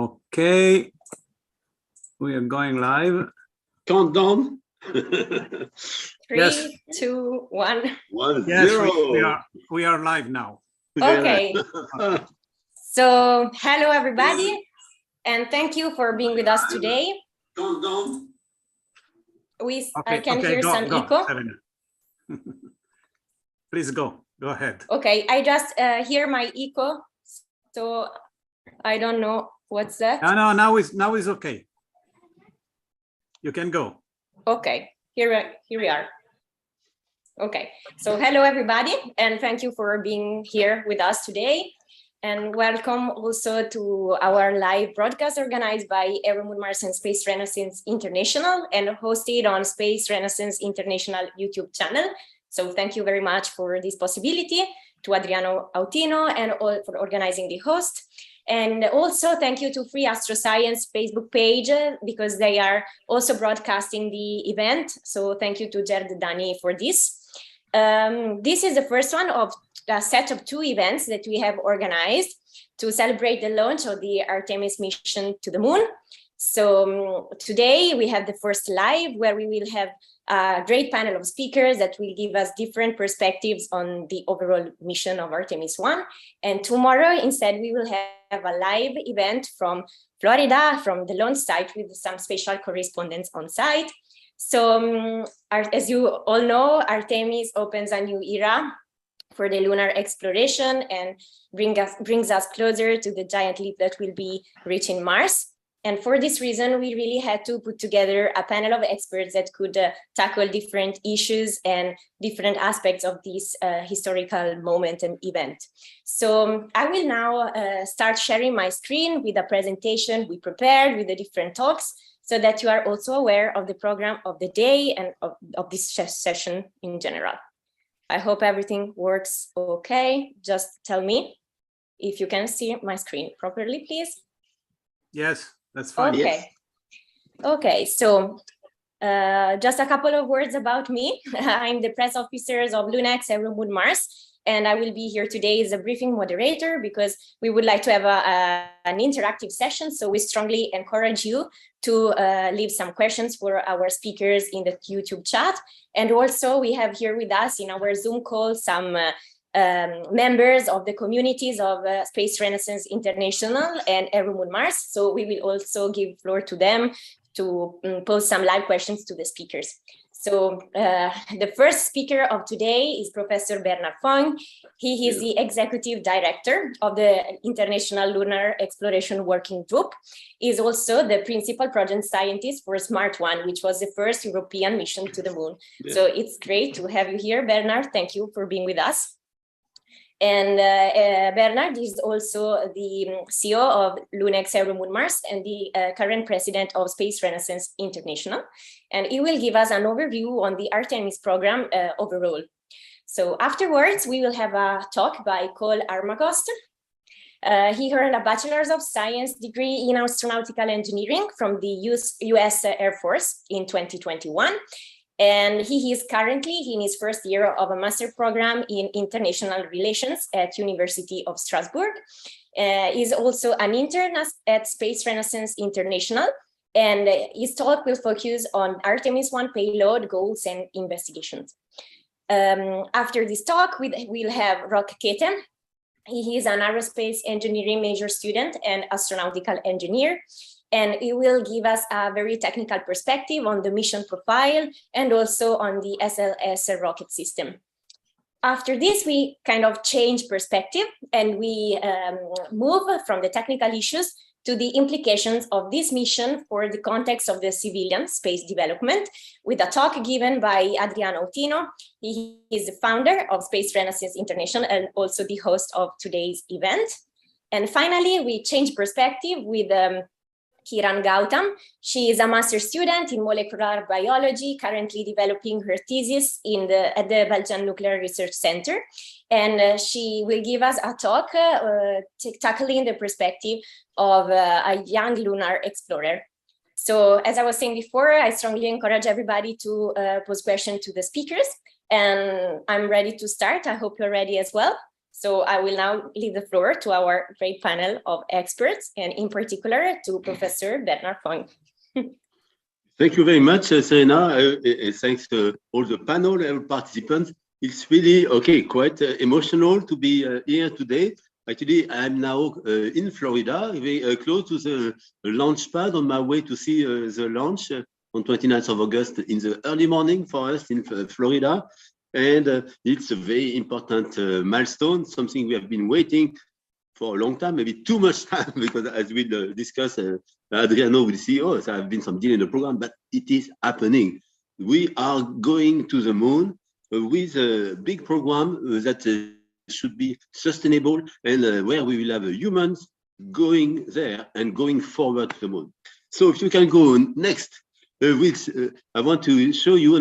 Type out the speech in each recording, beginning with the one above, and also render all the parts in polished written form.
Okay, we are going live. Countdown. 3, Yes. 2, 1. 1, Yes, 0. we are live now. Okay. So, hello everybody, and thank you for being with us today. Countdown. I can hear some echo. Serena. Please go ahead. Okay, I just hear my echo, so I don't know what's that. No, now is okay. You can go. Okay, here we are. Okay, so hello everybody, and thank you for being here with us today. And welcome also to our live broadcast organized by EuroMoonMars and Space Renaissance International and hosted on Space Renaissance International YouTube channel. So thank you very much for this possibility to Adriano Autino and all for organizing the host. And also thank you to Free Astroscience Facebook page because they are also broadcasting the event. So thank you to Jared Dani for this. This is the first one of a set of 2 events that we have organized to celebrate the launch of the Artemis mission to the moon. So today we have the first live where we will have a great panel of speakers that will give us different perspectives on the overall mission of Artemis 1. And tomorrow instead we will have a live event from Florida, from the launch site with some special correspondents on site. So as you all know, Artemis opens a new era for the lunar exploration and brings us closer to the giant leap that will be reaching Mars. And for this reason, we really had to put together a panel of experts that could tackle different issues and different aspects of this historical moment and event. So I will now start sharing my screen with a presentation we prepared with the different talks so that you are also aware of the program of the day and of this session in general. I hope everything works okay. Just tell me if you can see my screen properly, please. Yes, that's fine. Okay. Yes. Okay, so just a couple of words about me. I'm the press officer of LUNAX EuroMoonMars, and I will be here today as a briefing moderator because we would like to have an interactive session. So we strongly encourage you to leave some questions for our speakers in the YouTube chat. And also we have here with us in our Zoom call some members of the communities of Space Renaissance International and EuroMoonMars. So we will also give floor to them to pose some live questions to the speakers. So the first speaker of today is Professor Bernard Foing. He is the executive director of the International Lunar Exploration Working Group. He is also the principal project scientist for Smart One, which was the first European mission to the moon. Yeah. So it's great to have you here, Bernard. Thank you for being with us. And Bernard is also the CEO of LUNAX EuroMoonMars and the current president of Space Renaissance International. And he will give us an overview on the Artemis program overall. So afterwards, we will have a talk by Cole Armagost. He earned a Bachelor's of Science degree in Astronautical Engineering from the US Air Force in 2021. And he is currently in his first year of a master program in international relations at University of Strasbourg. He's also an intern at Space Renaissance International, and his talk will focus on Artemis 1 payload goals and investigations. After this talk, we'll have Kete. He is an aerospace engineering major student and astronautical engineer. And it will give us a very technical perspective on the mission profile and also on the SLS rocket system. After this, we kind of change perspective and we move from the technical issues to the implications of this mission for the context of the civilian space development with a talk given by Adriano Autino. He is the founder of Space Renaissance International and also the host of today's event. And finally, we change perspective with Kiran Gautam. She is a master's student in molecular biology, currently developing her thesis at the Belgian Nuclear Research Center. And she will give us a talk tackling the perspective of a young lunar explorer. So as I was saying before, I strongly encourage everybody to pose questions to the speakers. And I'm ready to start. I hope you're ready as well. So I will now leave the floor to our great panel of experts, and in particular to Professor Bernard Foing. Thank you very much, Serena. Thanks to all the panel and participants. It's really, quite emotional to be here today. Actually, I'm now in Florida, very close to the launch pad, on my way to see the launch on 29th of August in the early morning for us in Florida. And it's a very important milestone, something we have been waiting for a long time, maybe too much time, because as we'll discuss, Adriano will see, there have been some delay in the program, but it is happening. We are going to the moon with a big program that should be sustainable, and where we will have humans going there and going forward to the moon. So if you can go next, I want to show you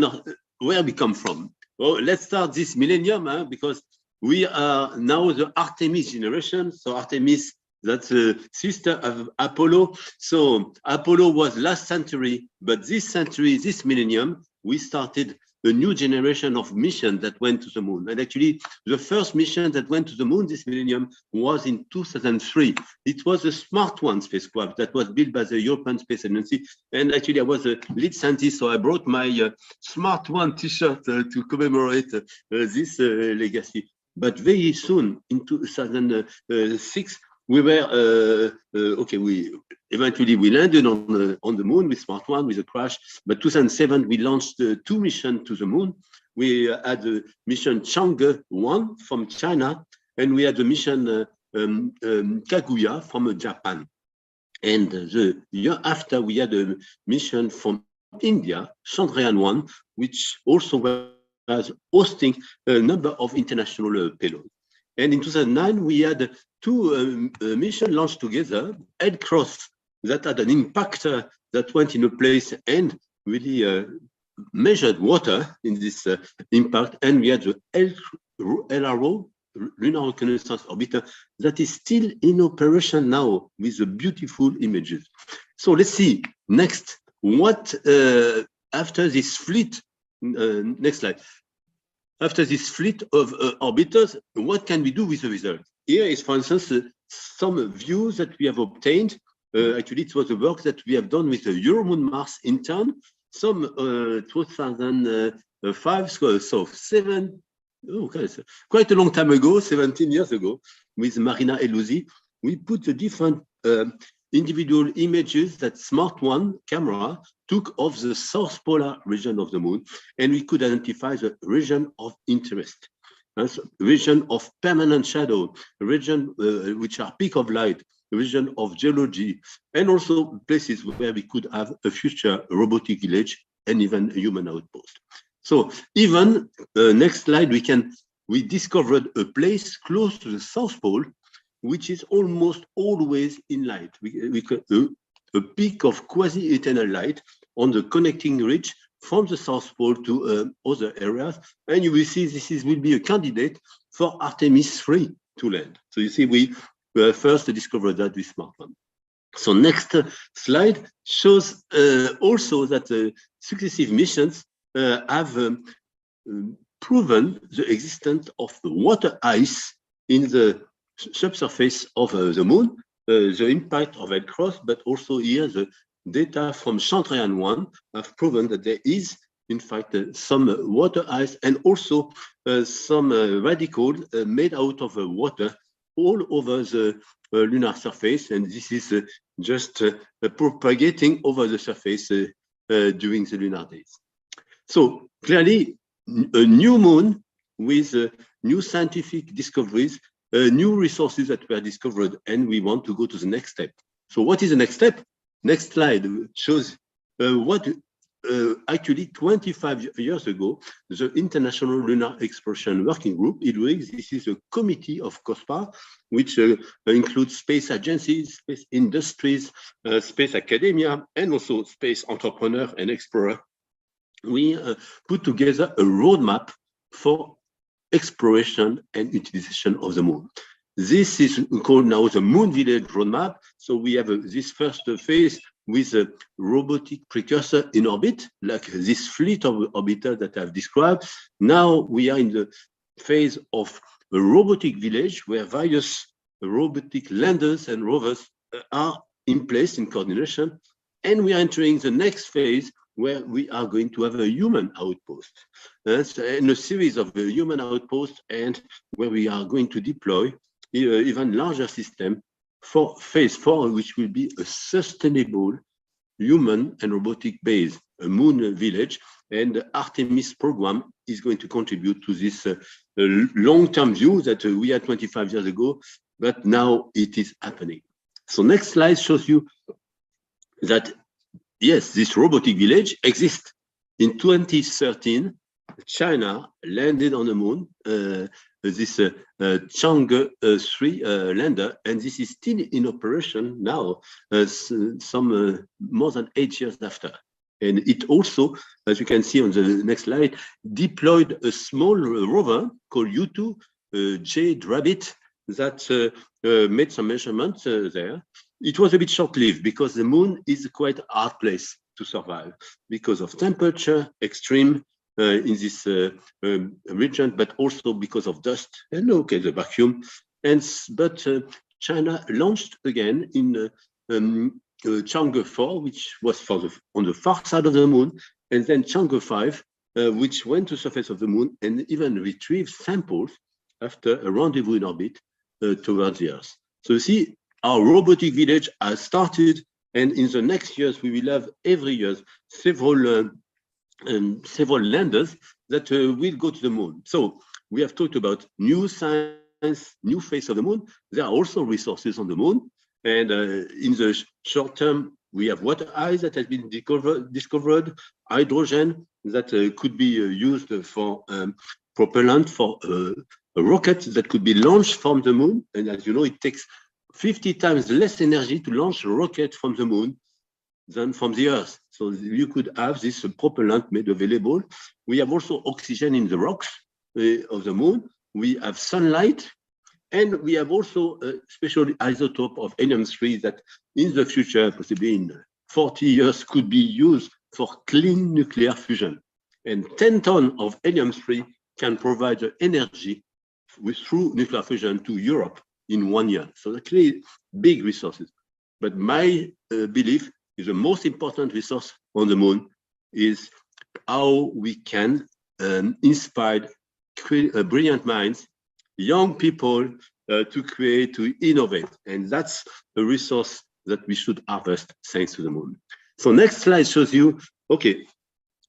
where we come from. Well, let's start this millennium, because we are now the Artemis generation. So Artemis, that's a sister of Apollo. So Apollo was last century, but this century, this millennium, we started a new generation of missions that went to the moon. And actually, the first mission that went to the moon this millennium was in 2003. It was a Smart One spacecraft that was built by the European Space Agency. And actually, I was a lead scientist, so I brought my Smart One t-shirt to commemorate this legacy. But very soon, in 2006, we were we eventually landed on the moon with Smart One with a crash. But 2007 we launched 2 missions to the moon. We had the mission Chang'e 1 from China, and we had the mission Kaguya from Japan. And the year after we had a mission from India, Chandrayaan 1, which also was hosting a number of international payloads. And in 2009, we had 2 missions launched together, Cross, that had an impactor that went in a place and really measured water in this impact. And we had the LRO, Lunar Reconnaissance Orbiter, that is still in operation now with the beautiful images. So let's see, next, what after this fleet, next slide. After this fleet of orbiters, what can we do with the result? Here is, for instance, some views that we have obtained. Actually, it was the work that we have done with the EuroMoonMars intern, some 2005, so quite a long time ago, 17 years ago, with Marina Eluzzi. We put the different individual images that Smart One camera took of the south polar region of the moon, and we could identify the region of interest, region of permanent shadow, region which are peak of light, region of geology, and also places where we could have a future robotic village and even a human outpost. So even next slide, we discovered a place close to the South Pole, which is almost always in light. A peak of quasi-eternal light on the connecting ridge from the South Pole to other areas. And you will see this will be a candidate for Artemis 3 to land. So you see, we first discovered that with Smart One. So next slide shows also that successive missions have proven the existence of water ice in the subsurface of the moon, the impact of Cross, but also here the data from Chandrayaan 1 have proven that there is, in fact, some water ice and also some radicals made out of water all over the lunar surface, and this is just propagating over the surface during the lunar days. So clearly, a new moon with new scientific discoveries, new resources that were discovered, and we want to go to the next step. So what is the next step? Next slide shows what actually 25 years ago, the International Lunar Exploration Working Group, this is a committee of COSPA, which includes space agencies, space industries, space academia, and also space entrepreneur and explorer. We put together a roadmap for exploration and utilization of the moon. This is called now the Moon Village Roadmap. So we have this first phase with a robotic precursor in orbit, like this fleet of orbiters that I've described. Now we are in the phase of a robotic village where various robotic landers and rovers are in place in coordination. And we are entering the next phase where we are going to have a human outpost and a series of human outposts, and where we are going to deploy even larger system for phase 4, which will be a sustainable human and robotic base, a moon village. And the Artemis program is going to contribute to this long-term view that we had 25 years ago, but now it is happening. So next slide shows you that, yes, this robotic village exists. In 2013, China landed on the moon, this Chang'e 3 lander, and this is still in operation now, some more than 8 years after. And it also, as you can see on the next slide, deployed a small rover called U2 Jade Rabbit that made some measurements there. It was a bit short-lived because the moon is a quite hard place to survive because of temperature, extreme in this region, but also because of dust and the vacuum. But China launched again in Chang'e 4, which was on the far side of the moon, and then Chang'e 5, which went to the surface of the moon and even retrieved samples after a rendezvous in orbit towards the Earth. So you see, our robotic village has started, and in the next years, we will have every year several landers that will go to the moon. So we have talked about new science, new face of the moon. There are also resources on the moon. And in the short term, we have water ice that has been discovered, hydrogen that could be used for propellant for a rocket that could be launched from the moon. And as you know, it takes 50 times less energy to launch a rocket from the moon than from the Earth. So you could have this propellant made available. We have also oxygen in the rocks of the moon. We have sunlight. And we have also a special isotope of helium-3 that in the future, possibly in 40 years, could be used for clean nuclear fusion. And 10 tons of helium-3 can provide the energy through nuclear fusion to Europe in 1 year. So actually big resources. But my belief is the most important resource on the moon is how we can inspire brilliant minds, young people to create, to innovate. And that's a resource that we should harvest thanks to the moon. So next slide shows you, okay,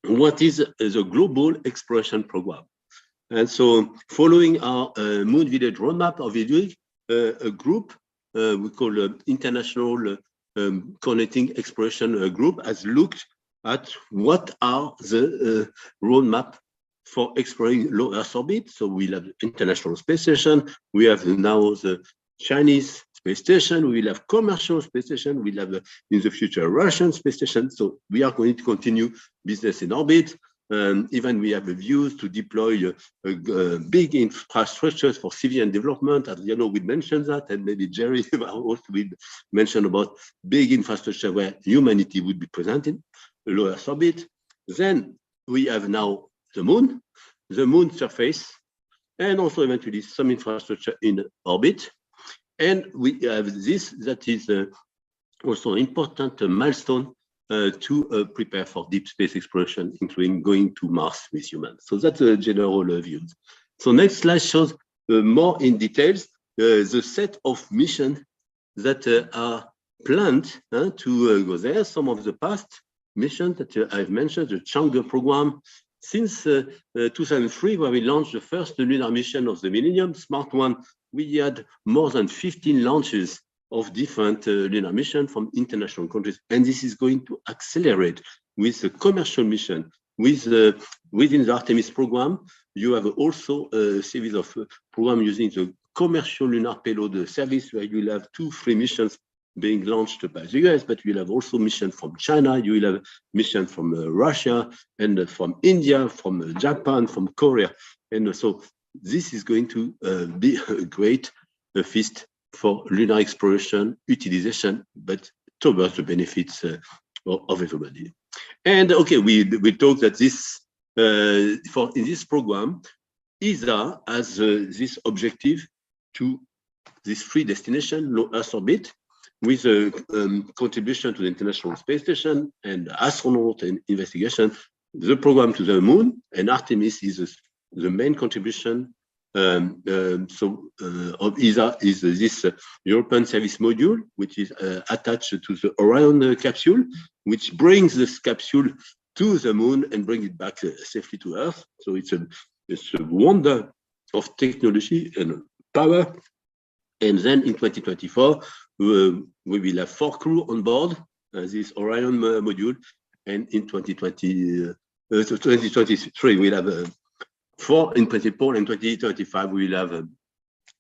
what is the global exploration program? And so following our Moon Village roadmap of doing a group we call International Coordinating Exploration Group has looked at what are the roadmap for exploring low Earth orbit. So we'll have the International Space Station. We have now the Chinese space station. We will have commercial space station. We'll have in the future Russian space station. So we are going to continue business in orbit. Even we have views to deploy big infrastructures for civilian development. Adriano will mention that, and maybe Jerry also will mention about big infrastructure where humanity would be present in low Earth orbit. Then we have now the moon surface, and also eventually some infrastructure in orbit. And we have this that is also an important milestone to prepare for deep space exploration, including going to Mars with humans. So that's a general view. So next slide shows more in details the set of missions that are planned to go there. Some of the past missions that I've mentioned, the Chang'e program, since 2003, where we launched the first lunar mission of the Millennium, Smart One, we had more than 15 launches of different lunar missions from international countries. And this is going to accelerate with the commercial mission. Within the Artemis program, you have also a series of programs using the commercial lunar payload service, where you will have 2-3 missions being launched by the US, but you'll have also missions from China, you will have missions from Russia, and from India, from Japan, from Korea. And so this is going to be a great feast for lunar exploration, utilization, but towards the benefits of everybody. And okay, we talked that this, in this program, ESA has this objective to this 3 destination, low Earth orbit, with a contribution to the International Space Station and astronaut and investigation, the program to the moon, and Artemis is the main contribution of ESA is this European Service Module, which is attached to the Orion capsule, which brings this capsule to the moon and bring it back safely to Earth. So it's a wonder of technology and power. And then in 2024, we will have 4 crew on board this Orion module. And in 2023, we'll have 4 in principle. In 2035, we will have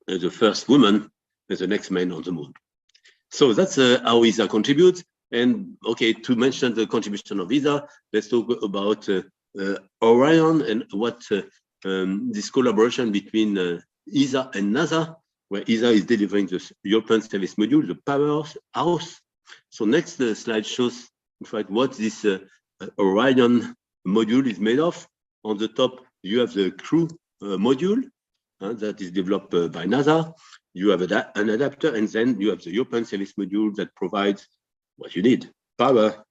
the first woman as the next man on the moon. So that's how ESA contributes. And okay, to mention the contribution of ESA, let's talk about Orion and what this collaboration between ESA and NASA, where ESA is delivering the European Service Module, the powerhouse. So next slide shows, in fact, what this Orion module is made of. On the top, you have the crew module that is developed by NASA. You have an adapter, and then you have the European Service Module that provides what you need: power,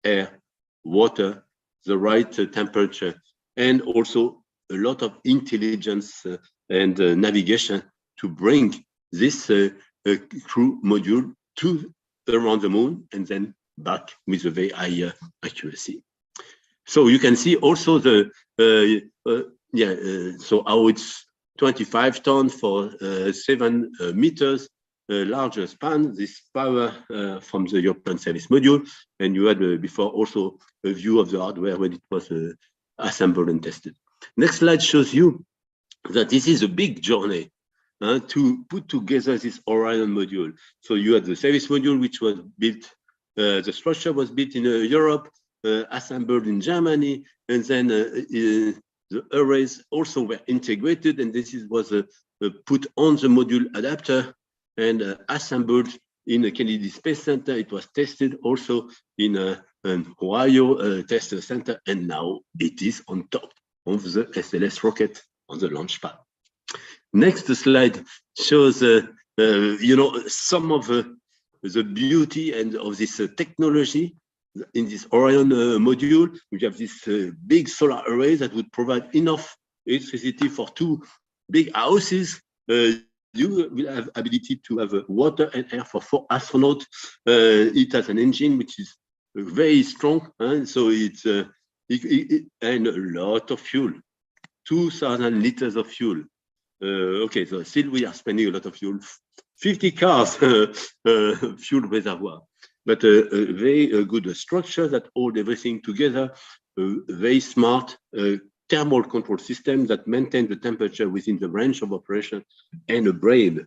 air, water, the right temperature, and also a lot of intelligence and navigation to bring this crew module to around the moon and then back with a very high accuracy. So you can see also the so how it's 25 tons for 7 meters larger span, this power from the European Service Module. And you had before also a view of the hardware when it was assembled and tested. Next slide shows you that this is a big journey to put together this Orion module. So you had the service module, which was built, the structure was built in Europe, assembled in Germany, and then the arrays also were integrated, and this was put on the module adapter and assembled in the Kennedy Space Center. It was tested also in Ohio Test Center, and now it is on top of the SLS rocket on the launch pad. Next slide shows some of the beauty and of this technology in this Orion module. We have this big solar array that would provide enough electricity for 2 big houses. You will have ability to have water and air for 4 astronauts. It has an engine which is very strong, so it's and a lot of fuel, 2,000 liters of fuel. Okay, so still we are spending a lot of fuel, 50 cars fuel reservoir, but a very good structure that hold everything together, very smart thermal control system that maintain the temperature within the range of operation, and a brain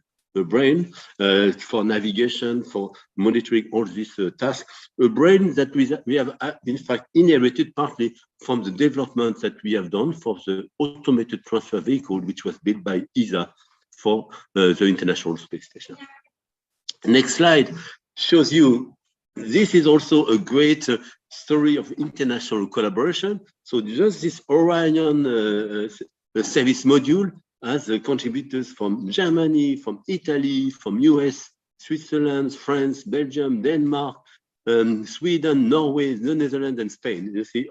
for navigation, for monitoring all these tasks. A brain that we have in fact inherited partly from the development that we have done for the automated transfer vehicle, which was built by ESA for the International Space Station. Next slide shows you, this is also a great story of international collaboration. So just this Orion service module has contributors from Germany, from Italy, from US, Switzerland, France, Belgium, Denmark, Sweden, Norway, the Netherlands, and Spain. You see,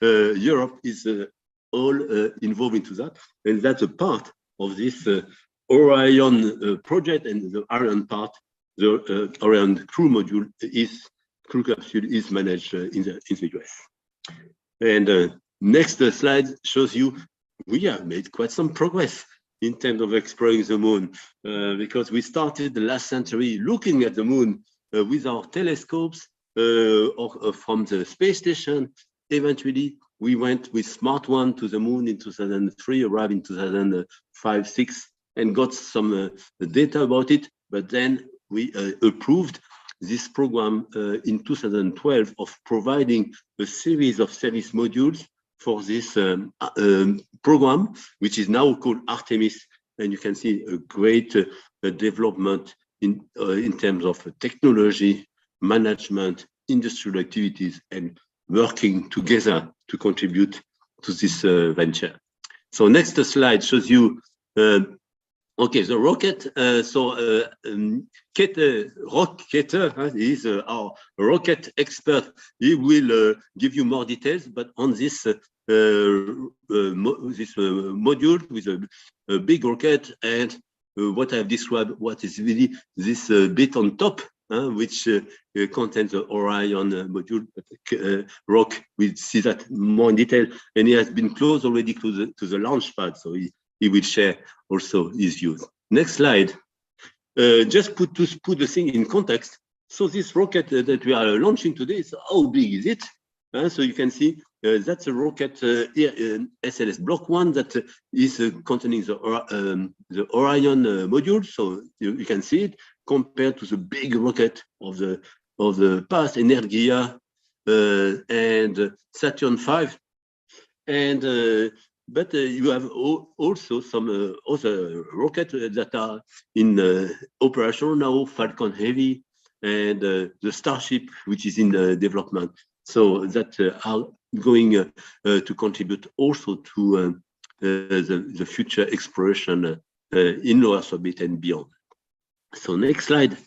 Europe is all involved into that. And that's a part of this Orion project, and the Orion part, the Orion crew module crew capsule is managed in the US. And next slide shows you we have made quite some progress in terms of exploring the moon, because we started the last century looking at the moon with our telescopes or from the space station. Eventually, we went with Smart 1 to the moon in 2003, arrived in 2005-06, and got some data about it. But then we approved this program in 2012 of providing a series of service modules for this program, which is now called Artemis. And you can see a great development in terms of technology, management, industrial activities, and working together to contribute to this venture. So next slide shows you, okay, the rocket. Kete Rok is our rocket expert. He will give you more details, but on this module with a big rocket and what I've described, what is really this bit on top, which contains the Orion module. Rok, we see that more in detail, and he has been close already to the launch pad, so he will share also his views. Next slide. Just to put the thing in context. So this rocket that we are launching today, is how big is it? So you can see that's a rocket here in SLS Block 1 that is containing the Orion module. So you can see it compared to the big rocket of the past, Energia and Saturn V. And but you have also some other rockets that are in operation now, Falcon Heavy and the Starship, which is in development. So that are going to contribute also to the future exploration in low Earth orbit and beyond. So next slide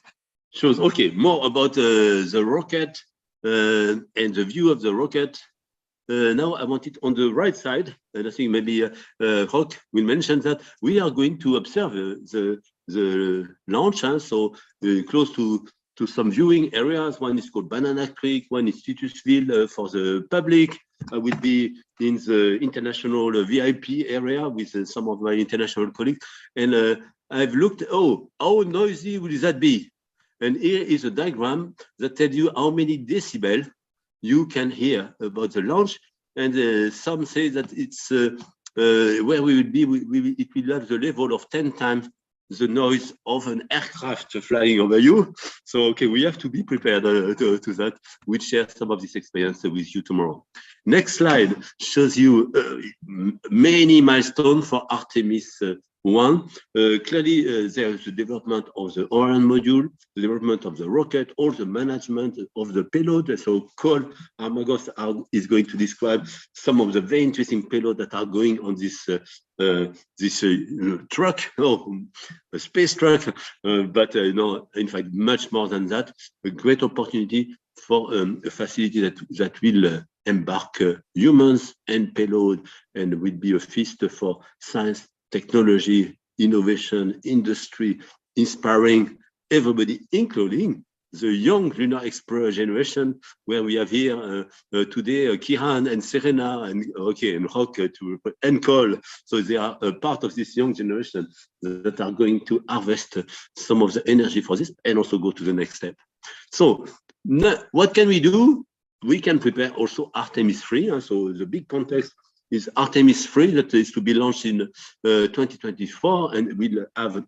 shows, okay, more about the rocket and the view of the rocket. Now I want it on the right side, and I think maybe Rok will mention that we are going to observe the launch, so close to some viewing areas. One is called Banana Creek, one is Titusville for the public. I will be in the international VIP area with some of my international colleagues, and I've looked, oh, how noisy will that be? And here is a diagram that tells you how many decibels you can hear about the launch, and some say that it's where we will be. It will have the level of 10 times the noise of an aircraft flying over you. So, okay, we have to be prepared to that. We'll share some of this experience with you tomorrow. Next slide shows you many milestones for Artemis 1. Clearly, there is the development of the Orion module, the development of the rocket, all the management of the payload. So Cole Armagost is going to describe some of the very interesting payloads that are going on this truck, a space truck, but no, in fact, much more than that. A great opportunity for a facility that will embark humans and payload, and will be a feast for science, technology, innovation, industry, inspiring everybody, including the young lunar explorer generation, where we have here today Kiran and Serena and Rok and Cole. So they are a part of this young generation that are going to harvest some of the energy for this and also go to the next step. So what can we do? We can prepare also Artemis 3. So the big context is Artemis 3 that is to be launched in 2024, and we'll have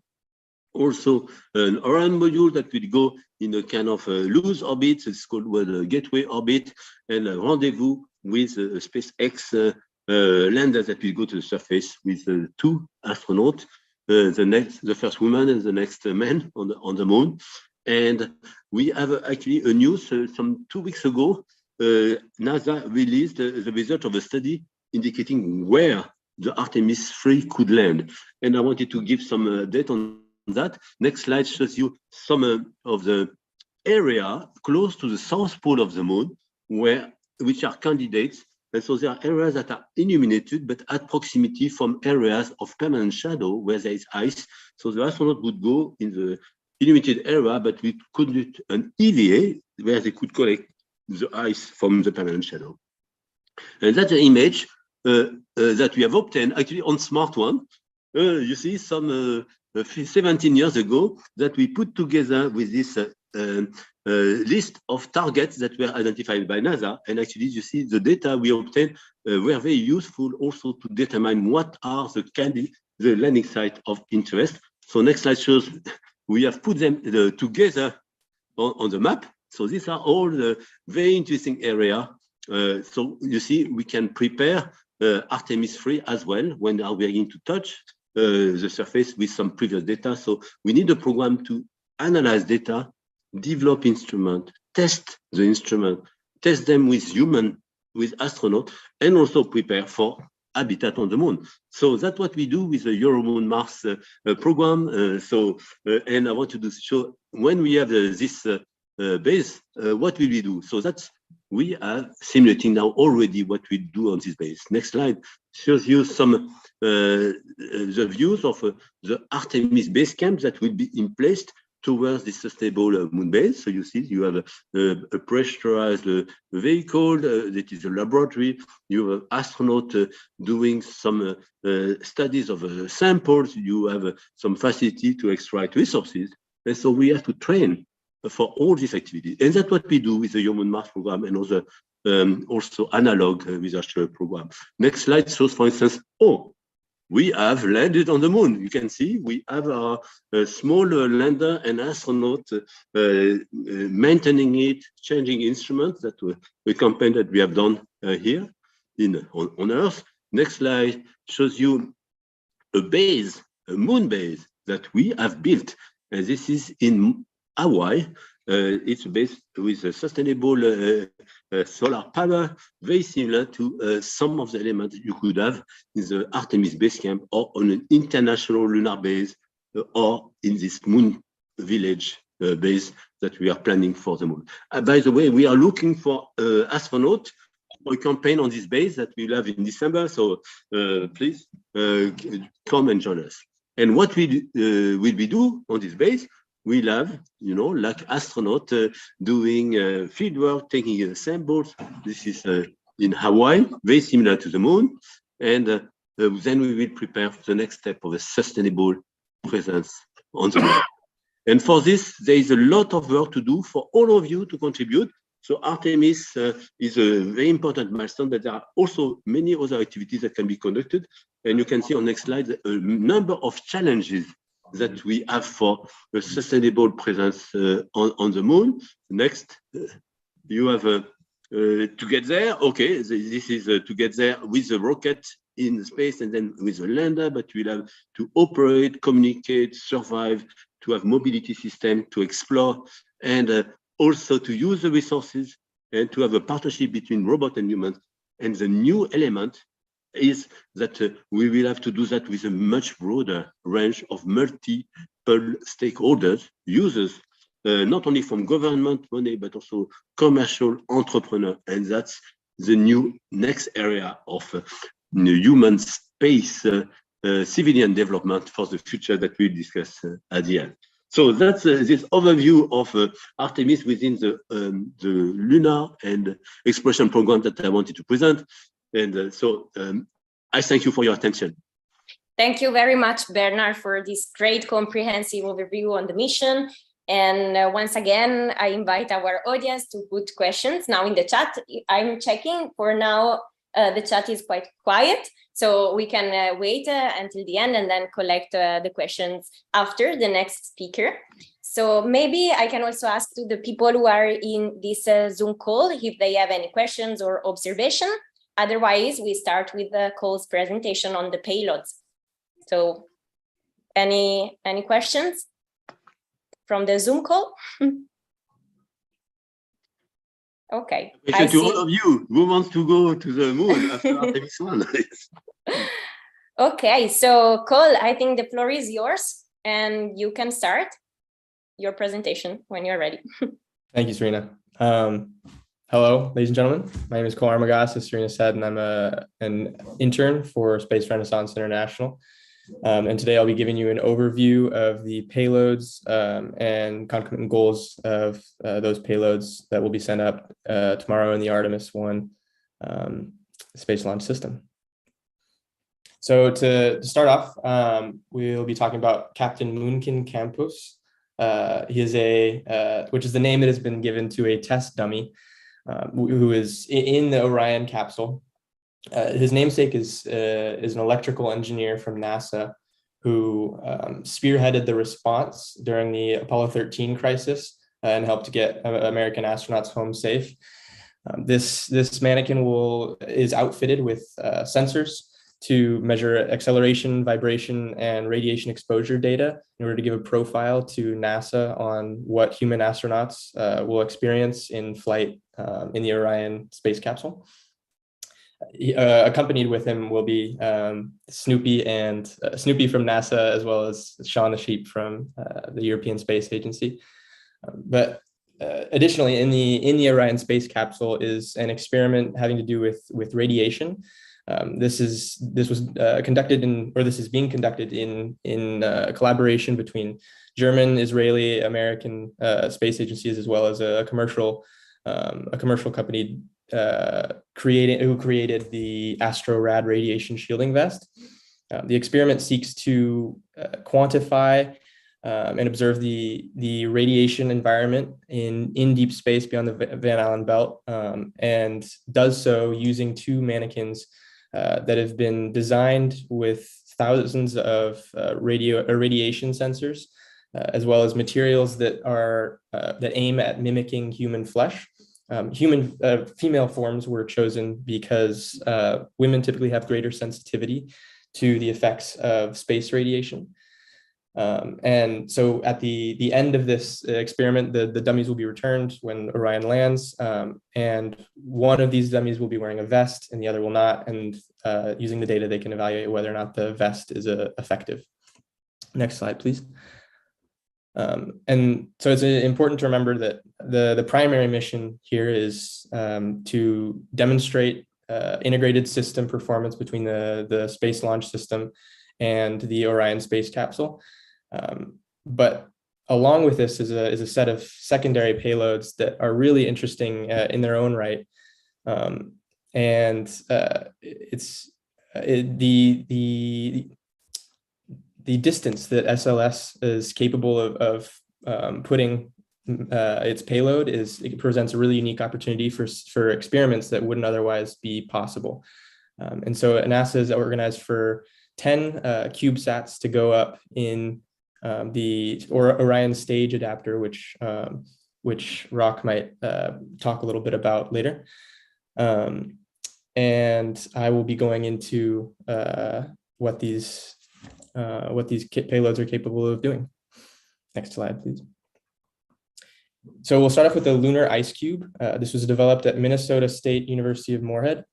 also an Orion module that will go in a kind of loose orbit. It's called a gateway orbit, and a rendezvous with a SpaceX lander that will go to the surface with 2 astronauts, the first woman and the next man on the moon. And we have actually a news some 2 weeks ago. NASA released the result of a study indicating where the Artemis 3 could land. And I wanted to give some data on that. Next slide shows you some of the area close to the south pole of the moon, which are candidates. And so there are areas that are illuminated, but at proximity from areas of permanent shadow where there is ice. So the astronaut would go in the illuminated area, but we could do an EVA where they could collect the ice from the permanent shadow. And that's an image that we have obtained actually on Smart One. You see some 17 years ago that we put together with this list of targets that were identified by NASA. And actually, you see the data we obtained were very useful also to determine what are the landing site of interest. So next slide shows we have put them together on the map. So these are all the very interesting area. So you see, we can prepare Artemis 3 as well when we are going to touch the surface with some previous data. So we need a program to analyze data, develop instrument, test the instrument, test them with human, with astronaut, and also prepare for habitat on the moon. So that's what we do with the EuroMoonMars program. And I want to show when we have this base, what will we do? So we are simulating now already what we do on this base. Next slide shows you some the views of the Artemis base camp that will be in place towards the sustainable moon base. So you see, you have a pressurized vehicle that is a laboratory. You have astronaut doing some studies of samples. You have some facility to extract resources. And so we have to train for all these activities. And that's what we do with the EuroMoonMars program and other also Analogue research program. Next slide shows, for instance, we have landed on the moon. You can see we have a small lander and astronaut maintaining it, changing instruments. That the campaign that we have done here on Earth. Next slide shows you a base, a moon base that we have built. And this is in Hawaii. It's based with a sustainable solar power, very similar to some of the elements you could have in the Artemis base camp or on an international lunar base or in this moon village base that we are planning for the moon. By the way, we are looking for astronauts for a campaign on this base that we'll have in December. So please come and join us. And what will we do on this base? We'll have, like astronaut doing field work, taking samples. This is in Hawaii, very similar to the moon. And then we will prepare for the next step of a sustainable presence on the moon. And for this, there is a lot of work to do for all of you to contribute. So Artemis is a very important milestone, but there are also many other activities that can be conducted. And you can see on next slide a number of challenges that we have for a sustainable presence on the moon. Next, you have to get there. Okay, this is to get there with the rocket in space and then with the lander, but we'll have to operate, communicate, survive, to have mobility system, to explore, and also to use the resources and to have a partnership between robot and humans. And the new element is that we will have to do that with a much broader range of multiple stakeholders, users, not only from government money, but also commercial entrepreneur. And that's the new next area of human space civilian development for the future that we'll discuss at the end. So that's this overview of Artemis within the Lunar and Exploration program that I wanted to present. And I thank you for your attention. Thank you very much, Bernard, for this great comprehensive overview on the mission. And once again, I invite our audience to put questions now in the chat. I'm checking for now, the chat is quite quiet, so we can wait until the end and then collect the questions after the next speaker. So maybe I can also ask to the people who are in this Zoom call if they have any questions or observation. Otherwise, we start with the Cole's presentation on the payloads. So any questions from the Zoom call? Okay. Question to all of you. Who wants to go to the moon after Artemis 1? Okay, so Cole, I think the floor is yours and you can start your presentation when you're ready. Thank you, Serena. Hello, ladies and gentlemen. My name is Cole Armagost, as Serena said, and I'm an intern for Space Renaissance International. And today I'll be giving you an overview of the payloads and concomitant goals of those payloads that will be sent up tomorrow in the Artemis 1 space launch system. So to start off, we'll be talking about Captain Moonkin Campos. He is which is the name that has been given to a test dummy who is in the Orion capsule. His namesake is an electrical engineer from NASA who spearheaded the response during the Apollo 13 crisis and helped to get American astronauts home safe. This mannequin is outfitted with sensors to measure acceleration, vibration, and radiation exposure data in order to give a profile to NASA on what human astronauts will experience in flight in the Orion space capsule. accompanied with him will be Snoopy and Snoopy from NASA, as well as Shaun the Sheep from the European Space Agency. But additionally, in the Orion space capsule is an experiment having to do with radiation. This is being conducted in collaboration between German, Israeli, American space agencies, as well as a commercial company who created the AstroRad radiation shielding vest. The experiment seeks to quantify and observe the radiation environment in deep space beyond the Van Allen belt, and does so using two mannequins that have been designed with thousands of radiation sensors, as well as materials that aim at mimicking human flesh. Female forms were chosen because women typically have greater sensitivity to the effects of space radiation. And so at the end of this experiment, the dummies will be returned when Orion lands, and one of these dummies will be wearing a vest and the other will not, and using the data they can evaluate whether or not the vest is effective. Next slide, please. And so it's important to remember that the primary mission here is to demonstrate integrated system performance between the Space Launch System and the Orion space capsule. But along with this is a set of secondary payloads that are really interesting in their own right. The distance that SLS is capable of putting its payload it presents a really unique opportunity for experiments that wouldn't otherwise be possible. And so NASA is organized for 10 CubeSats to go up in the Orion stage adapter, which Rok might talk a little bit about later. And I will be going into what these payloads are capable of doing. Next slide, please. So we'll start off with the Lunar Ice Cube. This was developed at Minnesota State University of Moorhead.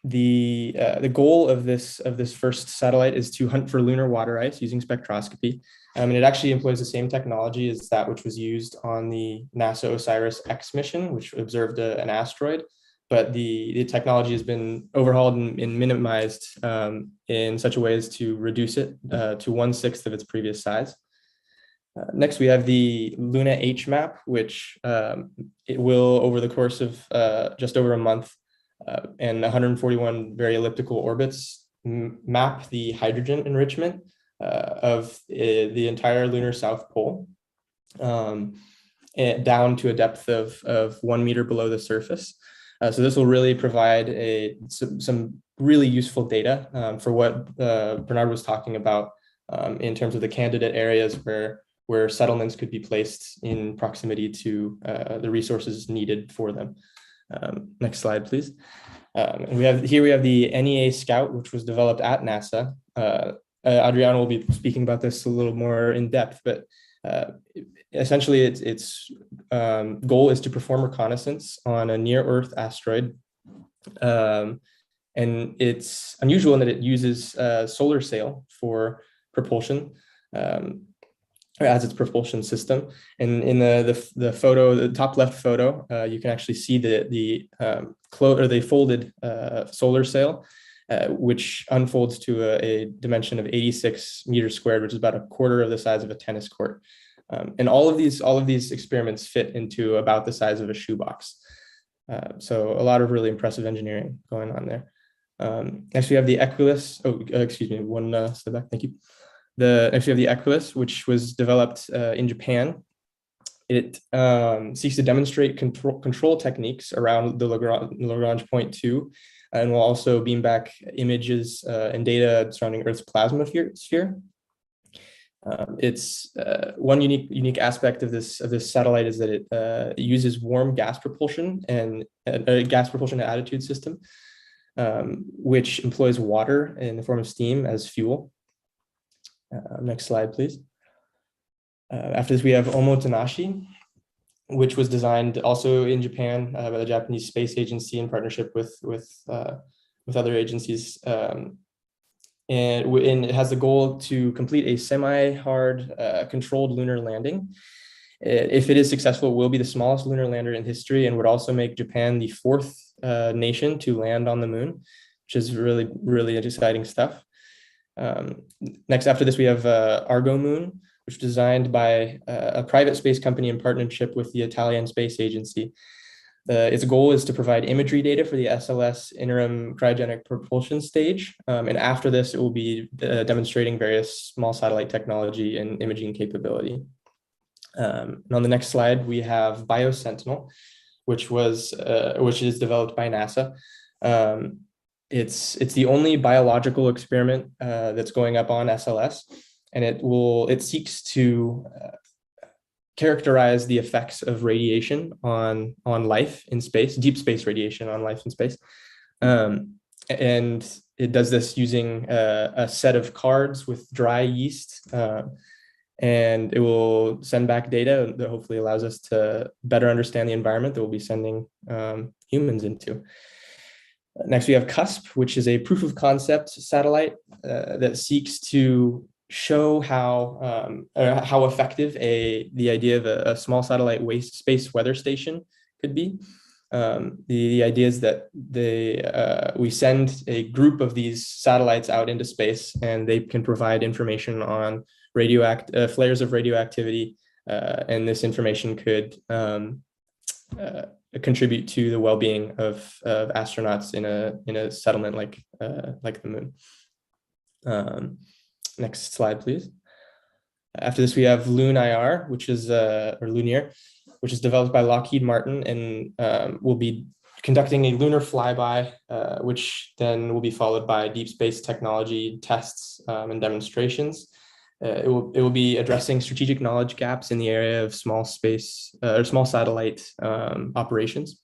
The goal of this first satellite is to hunt for lunar water ice using spectroscopy. And it actually employs the same technology as that which was used on the NASA OSIRIS-X mission, which observed an asteroid. But the technology has been overhauled and minimized in such a way as to reduce it to 1/6 of its previous size. Next, we have the Luna H-map, which it will, over the course of just over a month and 141 very elliptical orbits, map the hydrogen enrichment of the entire lunar South Pole down to a depth of 1 meter below the surface. So this will really provide some really useful data for what Bernard was talking about in terms of the candidate areas where settlements could be placed in proximity to the resources needed for them. Next slide, please. And we have the NEA Scout, which was developed at NASA. Adriano will be speaking about this a little more in depth, but essentially its goal is to perform reconnaissance on a near-Earth asteroid. And it's unusual in that it uses solar sail for propulsion, as its propulsion system. And in the photo, the top left photo, you can actually see the folded solar sail, which unfolds to a dimension of 86 meters squared, which is about a quarter of the size of a tennis court. And all of these experiments fit into about the size of a shoebox. So a lot of really impressive engineering going on there. Next, we have the Equus. Oh, excuse me, one step back. Thank you. Next, we have the Equus, which was developed in Japan. It seeks to demonstrate control techniques around the Lagrange point 2, and will also beam back images and data surrounding Earth's plasma sphere. It's one unique aspect of this satellite is that it uses warm gas propulsion and a gas propulsion attitude system, which employs water in the form of steam as fuel. Next slide, please. After this, we have Omotenashi. which was designed also in Japan by the Japanese Space Agency in partnership with other agencies. And it has the goal to complete a semi-hard controlled lunar landing. If it is successful, it will be the smallest lunar lander in history and would also make Japan the fourth nation to land on the moon, which is really, really exciting stuff. Next, after this, we have ArgoMoon, which was designed by a private space company in partnership with the Italian Space Agency. Its goal is to provide imagery data for the SLS interim cryogenic propulsion stage. And after this, it will be demonstrating various small satellite technology and imaging capability. And on the next slide, we have BioSentinel, which is developed by NASA. It's the only biological experiment that's going up on SLS, and it seeks to characterize the effects of radiation on life in space, deep space radiation on life in space. And it does this using a set of cards with dry yeast, and it will send back data that hopefully allows us to better understand the environment that we'll be sending humans into. Next, we have CUSP, which is a proof of concept satellite that seeks to show how effective the idea of a small satellite space weather station could be. The idea is that we send a group of these satellites out into space, and they can provide information on flares of radioactivity, and this information could contribute to the well-being of astronauts in a settlement like the moon. Next slide, please. After this, we have LunIR, which is Lunar, which is developed by Lockheed Martin, and will be conducting a lunar flyby, which then will be followed by deep space technology tests and demonstrations. It will be addressing strategic knowledge gaps in the area of small satellite operations.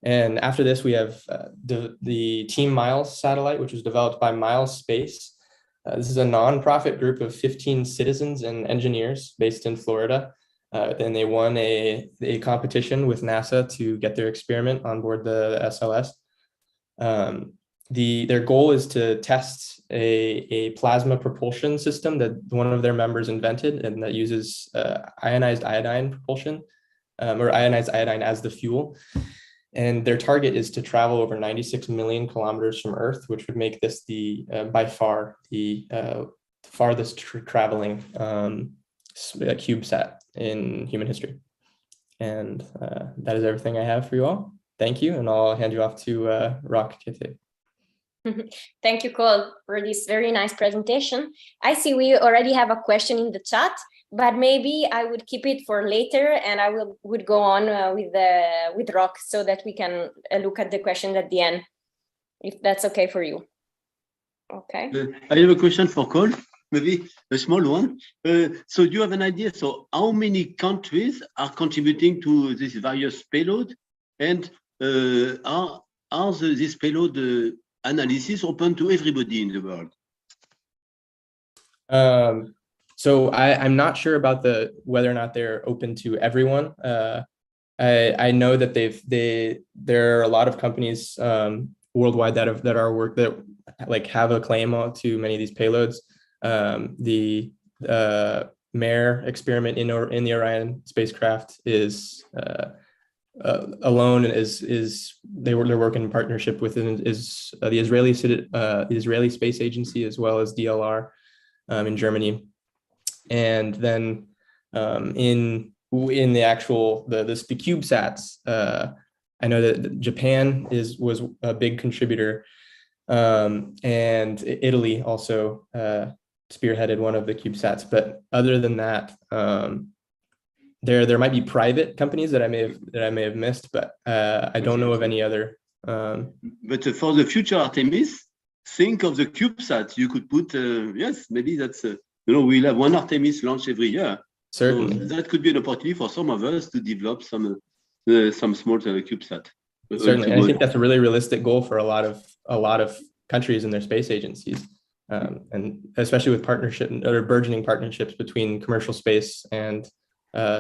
And after this, we have the Team Miles satellite, which was developed by Miles Space. This is a nonprofit group of 15 citizens and engineers based in Florida. And they won a competition with NASA to get their experiment on board the SLS. Their goal is to test a plasma propulsion system that one of their members invented, and that uses ionized iodine propulsion, or ionized iodine as the fuel. And their target is to travel over 96 million kilometers from Earth, which would make this by far the farthest traveling CubeSat in human history. And that is everything I have for you all. Thank you, and I'll hand you off to Rok, Kete. Thank you, Cole, for this very nice presentation. I see we already have a question in the chat, but maybe I would keep it for later, and I would go on with Rok so that we can look at the question at the end, if that's okay for you. Okay. I have a question for Cole, maybe a small one. So do you have an idea? So how many countries are contributing to this various payload, and are this payload analysis open to everybody in the world? So I'm not sure about whether or not they're open to everyone. I know that there are a lot of companies worldwide that have a claim to many of these payloads. The MER experiment in the Orion spacecraft is alone they're working in partnership with the Israeli Space Agency, as well as DLR in Germany. And then in the actual the CubeSats, I know that Japan was a big contributor, and Italy also spearheaded one of the CubeSats. But other than that, there might be private companies that I may have missed, but I don't know of any other. But for the future Artemis, think of the CubeSat. You could put yes, maybe that's we'll have one Artemis launch every year. Certainly, so that could be an opportunity for some of us to develop some small CubeSat. Certainly, and I think that's a really realistic goal for a lot of countries and their space agencies, and especially with partnership or burgeoning partnerships between commercial space and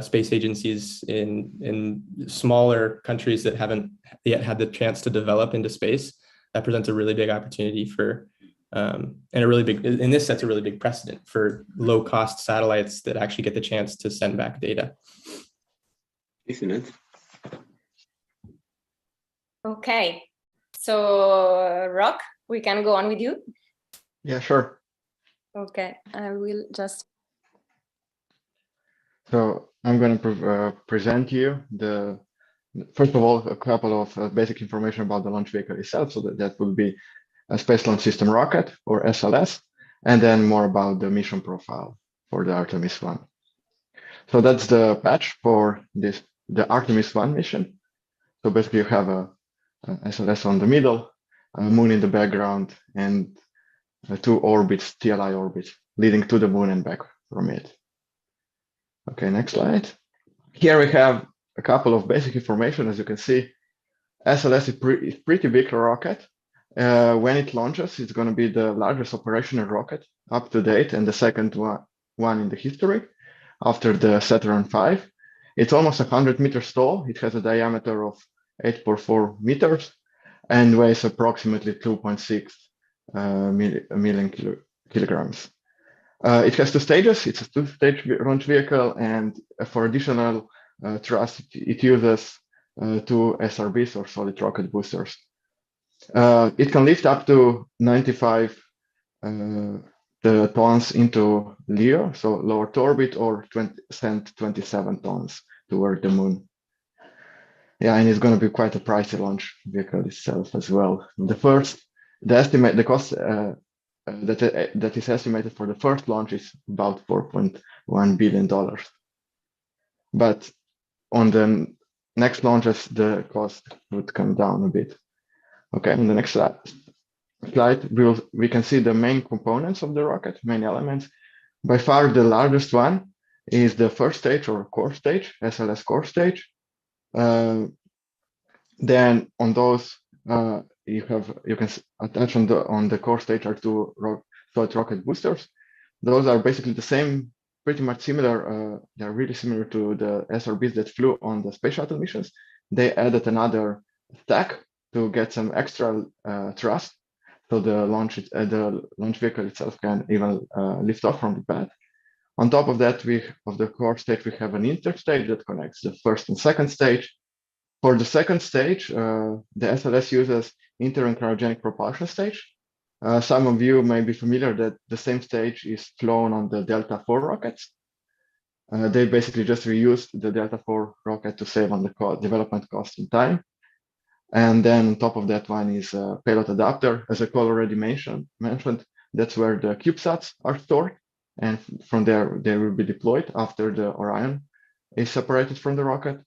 space agencies in smaller countries that haven't yet had the chance to develop into space. That presents a really big opportunity for, and a really big, in this sets a really big precedent for low cost satellites that actually get the chance to send back data. Excellent. Okay, so Rok, we can go on with you. Yeah, sure. Okay, I will just. So I'm going to present you first of all, a couple of basic information about the launch vehicle itself. So that will be a Space Launch System rocket, or SLS, and then more about the mission profile for the Artemis 1. So that's the patch for the Artemis 1 mission. So basically you have a SLS on the middle, a moon in the background, and two orbits, TLI orbits, leading to the moon and back from it. Okay, next slide. Here we have a couple of basic information. As you can see, SLS is pretty big rocket. When it launches, it's going to be the largest operational rocket up to date and the second one in the history after the Saturn V. It's almost 100 meters tall. It has a diameter of 8.4 meters and weighs approximately 2.6 million kilograms. It has two stages. It's a two-stage launch vehicle, and for additional thrust, it uses two SRBs, or solid rocket boosters. It can lift up to 95 tons into LEO, so lower to orbit, or send 27 tons toward the moon. Yeah, and it's going to be quite a pricey launch vehicle itself as well. The cost that is estimated for the first launch is about $4.1 billion. But on the next launches, the cost would come down a bit. Okay, on the next slide, we can see the main components of the rocket, main elements. By far, the largest one is the first stage, or core stage, SLS core stage. Then on those, you can attach on the core stage are two solid rocket boosters. Those are basically the same, pretty much similar. They're really similar to the SRBs that flew on the space shuttle missions. They added another stack to get some extra thrust, so the launch vehicle itself can even lift off from the pad. On top of that, of the core stage, we have an interstage that connects the first and second stage. For the second stage, the SLS uses inter and cryogenic propulsion stage. Some of you may be familiar that the same stage is flown on the Delta IV rockets. They basically just reused the Delta IV rocket to save on the development cost and time. And then on top of that one is a payload adapter. As I already mentioned, that's where the CubeSats are stored. And from there, they will be deployed after the Orion is separated from the rocket.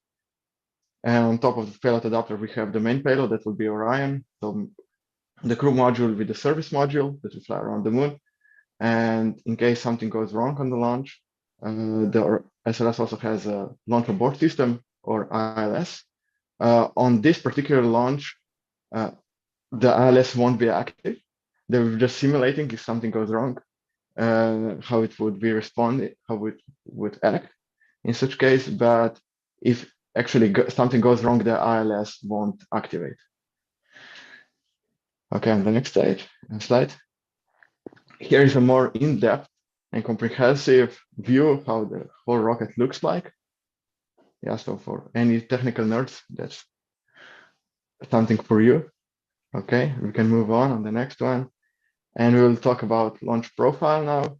And on top of the payload adapter, we have the main payload that will be Orion. So the crew module with the service module that will fly around the moon. And in case something goes wrong on the launch, the SLS also has a launch abort system, or ILS. On this particular launch, the ILS won't be active. They were just simulating if something goes wrong, how it would be responded, how it would act in such case. But if actually something goes wrong, the ILS won't activate. Okay, on the next slide. Here is a more in-depth and comprehensive view of how the whole rocket looks like. Yeah, so for any technical nerds, that's something for you. Okay, we can move on the next one. And we'll talk about launch profile now.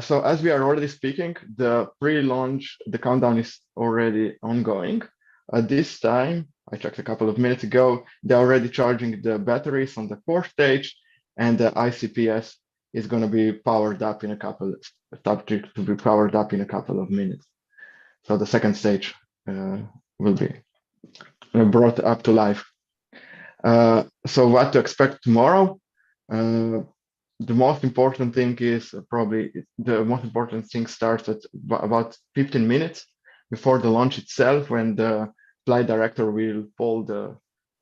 So as we are already speaking, the pre-launch, the countdown is already ongoing. At this time, I checked a couple of minutes ago, they're already charging the batteries on the core stage, and the ICPS is going to be powered up in a couple of minutes. So the second stage will be brought up to life. So what to expect tomorrow? The most important thing is starts at about 15 minutes before the launch itself, when the flight director will poll the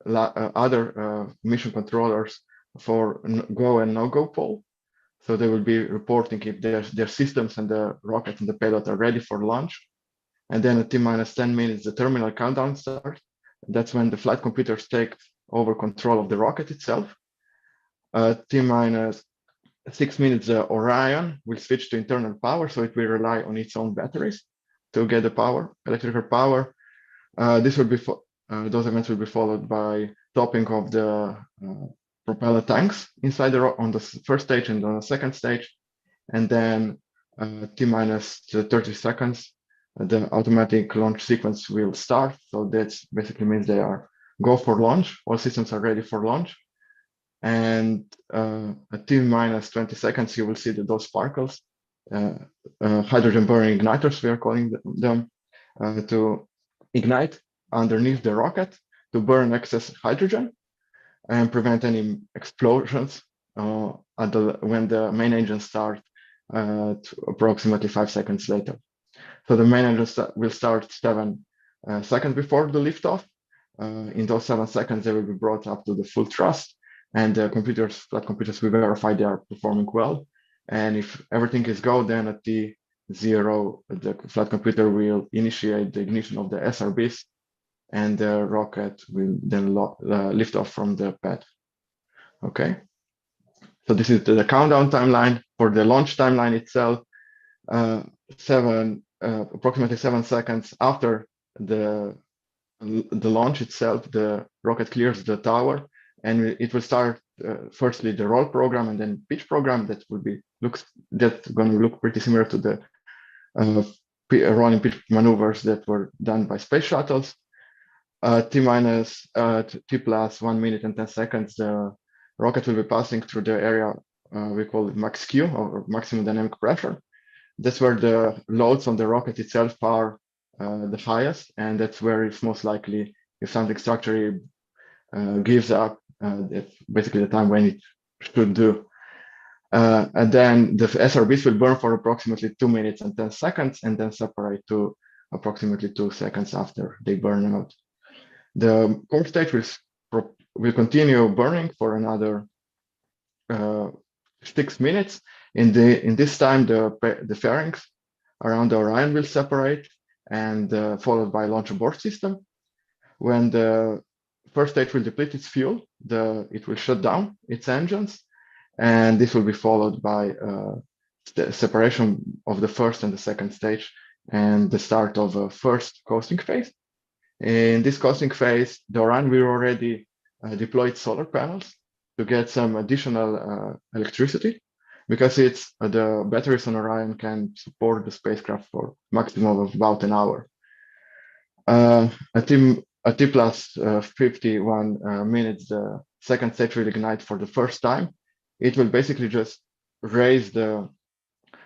other mission controllers for go and no-go poll. So they will be reporting if their systems and the rocket and the payload are ready for launch. And then at T-10 minutes, the terminal countdown starts. That's when the flight computers take over control of the rocket itself. T-6 minutes, the Orion will switch to internal power, so it will rely on its own batteries to get the power, electrical power. Those events will be followed by topping of the propeller tanks inside on the first stage and on the second stage. And then T-minus 30 seconds, the automatic launch sequence will start. So that basically means they are go for launch. All systems are ready for launch. And at T-minus 20 seconds, you will see that those sparkles, hydrogen burning igniters, we are calling them, to ignite underneath the rocket to burn excess hydrogen and prevent any explosions when the main engine starts approximately 5 seconds later. So the main engine will start 7 seconds before the liftoff. In those 7 seconds, they will be brought up to the full thrust, and the flight computers will verify they are performing well. And if everything is go, then at T0, the flight computer will initiate the ignition of the SRBs, and the rocket will then lift off from the pad. Okay. So this is the countdown timeline. For the launch timeline itself, approximately 7 seconds after the launch itself, the rocket clears the tower, and it will start firstly the roll program and then pitch program that will be going to look pretty similar to the rolling pitch maneuvers that were done by space shuttles. T plus 1 minute and 10 seconds, the rocket will be passing through the area we call it max Q, or maximum dynamic pressure. That's where the loads on the rocket itself are the highest, and that's where it's most likely, if something structurally gives up, that's basically the time when it should do. And then the SRBs will burn for approximately 2 minutes and 10 seconds, and then separate to approximately 2 seconds after they burn out. The core stage will continue burning for another 6 minutes. In this time, the fairings around the Orion will separate, and followed by launch abort system. When the first stage will deplete its fuel, it will shut down its engines, and this will be followed by the separation of the first and the second stage, and the start of a first coasting phase. In this coasting phase, the Orion will already deploy solar panels to get some additional electricity, because the batteries on Orion can support the spacecraft for maximum of about an hour. At T plus 51 minutes, the second stage will ignite for the first time. It will basically just raise the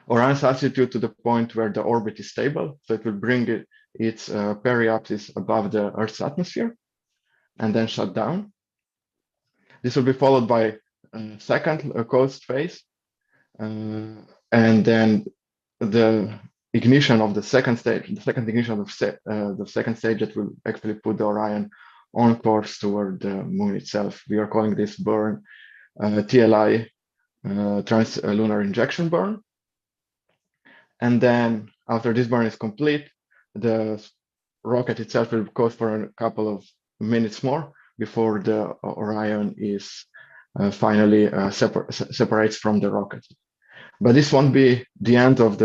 Orion's altitude to the point where the orbit is stable. So it will bring its periapsis above the Earth's atmosphere and then shut down. This will be followed by a second coast phase, and then the ignition of the second stage, the second stage that will actually put the Orion on course toward the moon itself. We are calling this burn TLI, trans-lunar injection burn. And then after this burn is complete, the rocket itself will coast for a couple of minutes more before the Orion is finally separates from the rocket. But this won't be the end of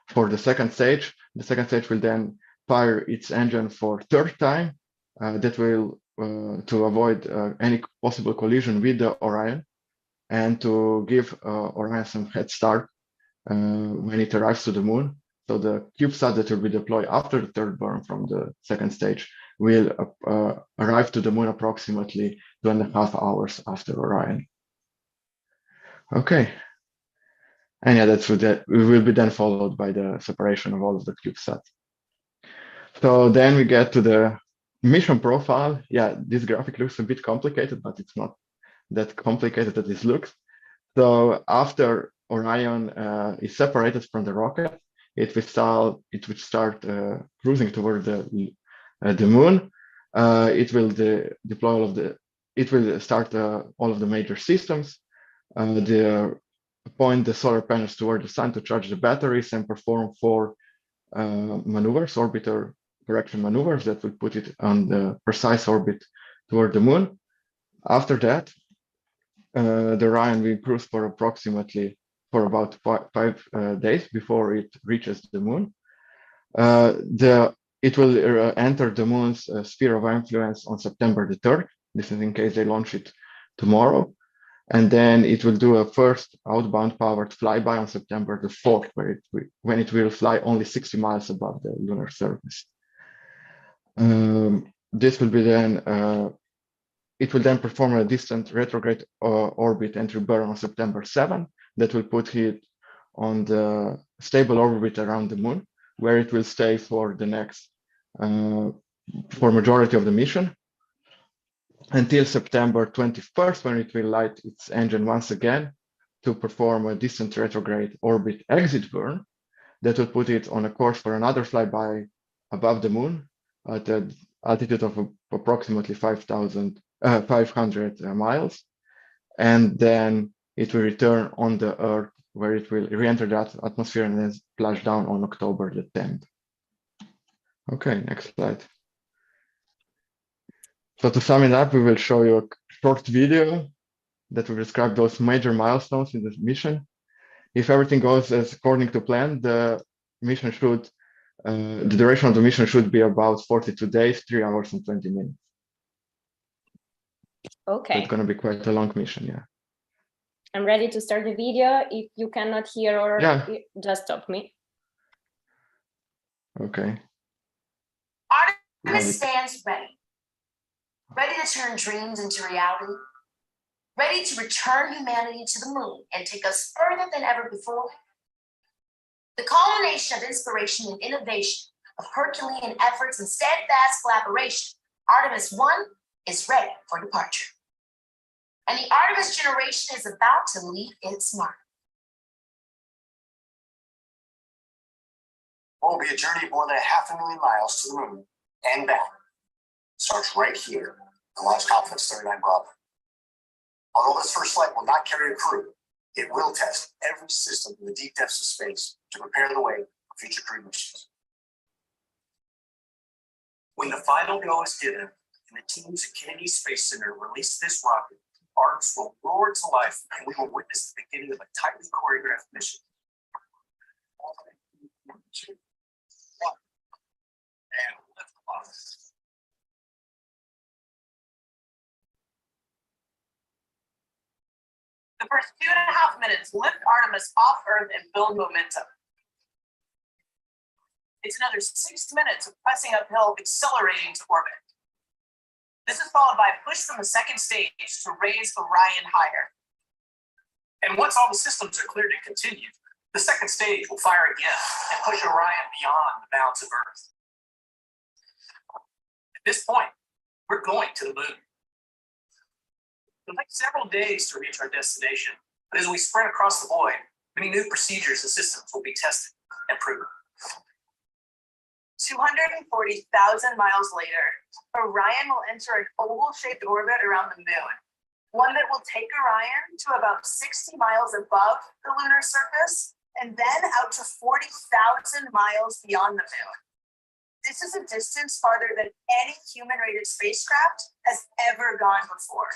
for the second stage. The second stage will then fire its engine for third time. That will to avoid any possible collision with the Orion, and to give Orion some head start when it arrives to the moon. So the CubeSat that will be deployed after the third burn from the second stage will arrive to the moon approximately 2.5 hours after Orion. Okay. And yeah, that will be then followed by the separation of all of the CubeSats. So then we get to the mission profile. Yeah, this graphic looks a bit complicated, but it's not that complicated as it looks. So after Orion is separated from the rocket, it will start cruising toward the moon. It will it will start all of the major systems. Point the solar panels toward the sun to charge the batteries and perform 4 maneuvers, orbiter correction maneuvers that will put it on the precise orbit toward the moon. After that, the Orion will cruise for about five days before it reaches the moon. It will enter the moon's sphere of influence on September the 3rd. This is in case they launch it tomorrow. And then it will do a first outbound powered flyby on September the 4th, when it will fly only 60 miles above the lunar surface. This will be then, it will then perform a distant retrograde orbit entry burn on September 7th that will put it on the stable orbit around the moon, where it will stay for the next, for majority of the mission, until September 21st, when it will light its engine once again to perform a distant retrograde orbit exit burn that will put it on a course for another flyby above the moon at an altitude of approximately 500 miles. And then it will return on the Earth, where it will re-enter that atmosphere and then splash down on October the 10th. Okay, next slide. So to sum it up, we will show you a short video that will describe those major milestones in this mission. If everything goes as according to plan, the mission should, the duration of the mission should be about 42 days, 3 hours and 20 minutes. Okay. So it's going to be quite a long mission, yeah. I'm ready to start the video. If you cannot hear or just stop me. Okay. Artemis stands ready. Ready to turn dreams into reality. Ready to return humanity to the moon and take us further than ever before. The culmination of inspiration and innovation, of Herculean efforts and steadfast collaboration, Artemis 1 is ready for departure. And the Artemis generation is about to leave its mark. What will be a journey of more than 500,000 miles to the moon and back. Starts right here, the Launch Complex 39 Bravo. Although this first flight will not carry a crew, it will test every system in the deep depths of space to prepare the way for future crew missions. When the final go is given and the teams at Kennedy Space Center release this rocket, Artemis will roar to life and we will witness the beginning of a tightly choreographed mission. And lift off. The first 2.5 minutes lift Artemis off Earth and build momentum. It's another 6 minutes of pressing uphill, accelerating to orbit. This is followed by a push from the second stage to raise Orion higher. And once all the systems are cleared to continue, the second stage will fire again and push Orion beyond the bounds of Earth. At this point, we're going to the moon. It'll take several days to reach our destination, but as we spread across the void, many new procedures and systems will be tested and proven. 240,000 miles later, Orion will enter an oval-shaped orbit around the moon, one that will take Orion to about 60 miles above the lunar surface and then out to 40,000 miles beyond the moon. This is a distance farther than any human-rated spacecraft has ever gone before.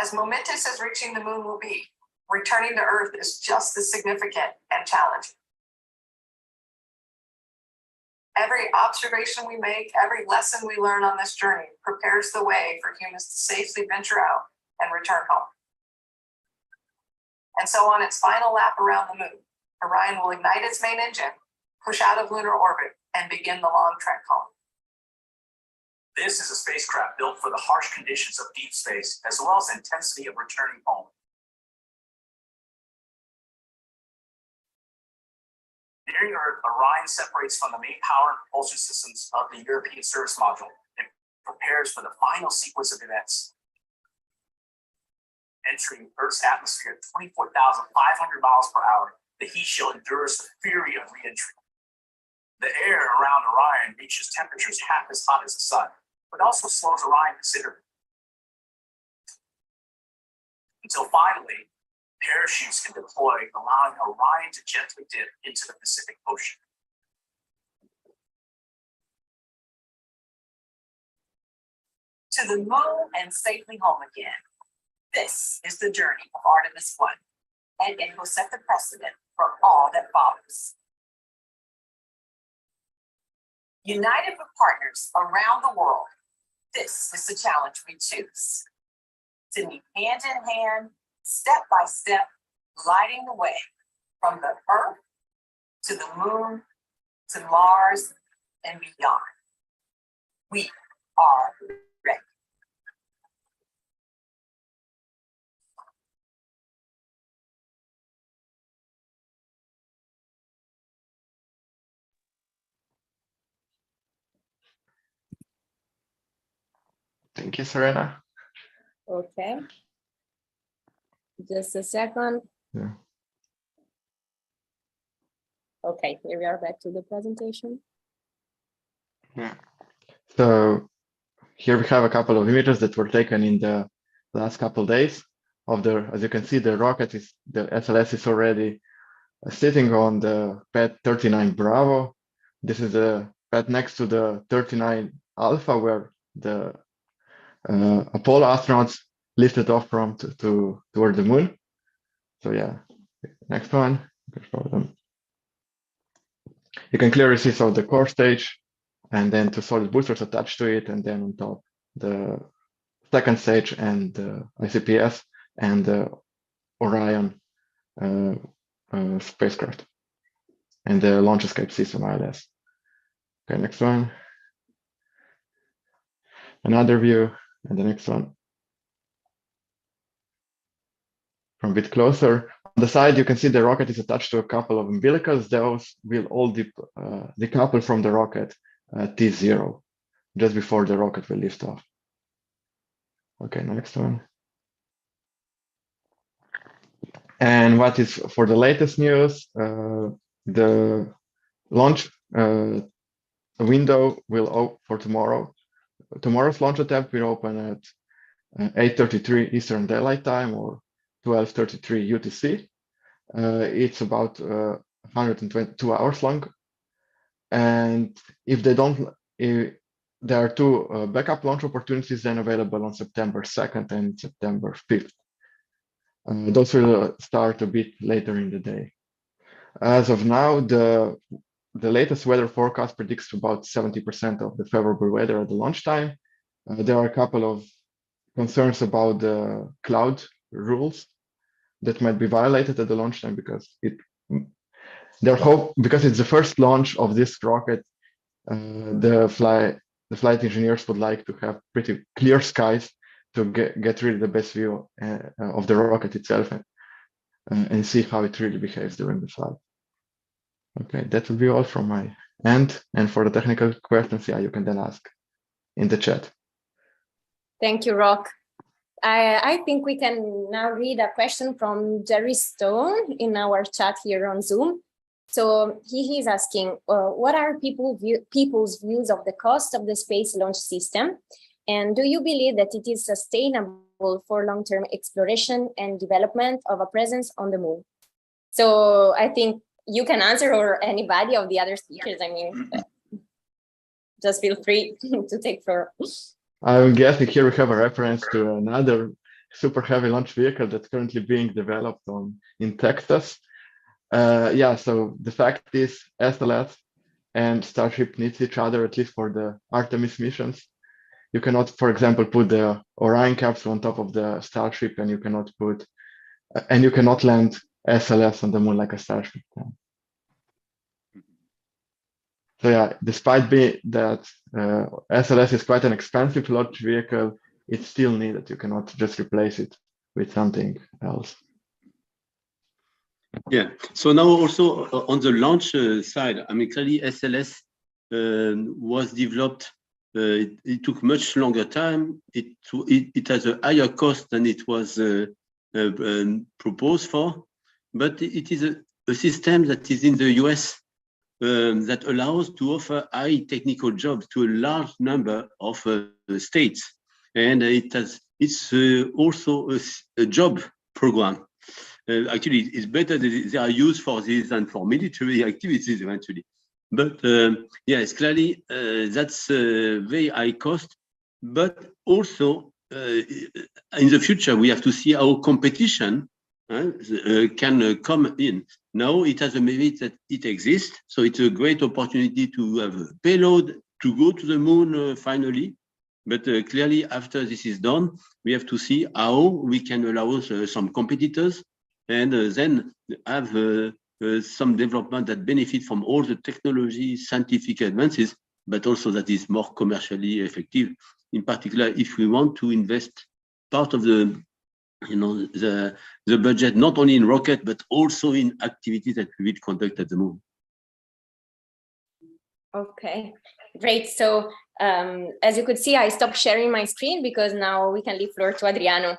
As momentous as reaching the moon will be, returning to Earth is just as significant and challenging. Every observation we make, every lesson we learn on this journey prepares the way for humans to safely venture out and return home. And so on its final lap around the moon, Orion will ignite its main engine, push out of lunar orbit, and begin the long trek home. This is a spacecraft built for the harsh conditions of deep space, as well as the intensity of returning home. Nearing Earth, Orion separates from the main power and propulsion systems of the European service module and prepares for the final sequence of events. Entering Earth's atmosphere at 24,500 miles per hour, the heat shield endures the fury of re-entry. The air around Orion reaches temperatures half as hot as the sun, but also slows Orion considerably. Until finally, parachutes can deploy, allowing Orion to gently dip into the Pacific Ocean. To the moon and safely home again. This is the journey of Artemis 1, and it will set the precedent for all that follows. United with partners around the world, this is the challenge we choose. To meet hand in hand, step by step, lighting the way from the Earth to the moon, to Mars, and beyond. We are ready. Thank you, Serena. Okay. Just a second. Yeah. Okay, here we are back to the presentation. Yeah. So here we have a couple of images that were taken in the last couple of days of as you can see, the rocket the SLS is already sitting on the pad 39 Bravo. This is the pad next to the 39 Alpha, where the Apollo astronauts lifted off from toward the moon. So yeah, next one. You can clearly see the core stage, and then two solid boosters attached to it, and then on top the second stage and the ICPS and the Orion spacecraft and the launch escape system ILS. Okay, next one. Another view, and the next one. From a bit closer. On the side, you can see the rocket is attached to a couple of umbilicals. Those will all decouple from the rocket at T0, just before the rocket will lift off. Okay, next one. And what is for the latest news, the launch window will open for tomorrow. Tomorrow's launch attempt will open at 8:33 Eastern Daylight Time or 12:33 UTC. It's about 122 hours long. And if they don't, there are two backup launch opportunities then available on September 2nd and September 5th. Those will start a bit later in the day. As of now, the latest weather forecast predicts about 70% of the favorable weather at the launch time. There are a couple of concerns about the cloud rules that might be violated at the launch time because because it's the first launch of this rocket. The flight engineers would like to have pretty clear skies to get really the best view of the rocket itself and see how it really behaves during the flight. Okay, that will be all from my end. And for the technical questions, yeah, you can then ask in the chat. Thank you, Rock. I think we can now read a question from Jerry Stone in our chat here on Zoom. So he's asking, what are people's views of the cost of the space launch system? And do you believe that it is sustainable for long-term exploration and development of a presence on the moon? So I think you can answer, or anybody of the other speakers. I mean, just feel free to take floor. I'm guessing here we have a reference to another super heavy launch vehicle that's currently being developed in Texas. Yeah, so the fact is SLS and Starship needs each other, at least for the Artemis missions. You cannot, for example, put the Orion capsule on top of the Starship, and you cannot land SLS on the moon like a Starship can. So yeah, despite that SLS is quite an expensive launch vehicle, it's still needed. You cannot just replace it with something else. Yeah. So now also on the launch side, I mean, clearly SLS was developed. It took much longer time. It has a higher cost than it was proposed for, but it is a system that is in the US that allows to offer high technical jobs to a large number of states. And it's also a job program. Actually, it's better that they are used for this than for military activities eventually. But yes, clearly that's very high cost. But also in the future, we have to see how competition can come in. Now it has a merit that it exists, so it's a great opportunity to have a payload to go to the moon finally. But clearly, after this is done, we have to see how we can allow some competitors and then have some development that benefit from all the technology, scientific advances, but also that is more commercially effective. In particular, if we want to invest part of the budget, not only in rocket, but also in activities that we will conduct at the moon. Okay, great. So as you could see, I stopped sharing my screen because now we can leave floor to Adriano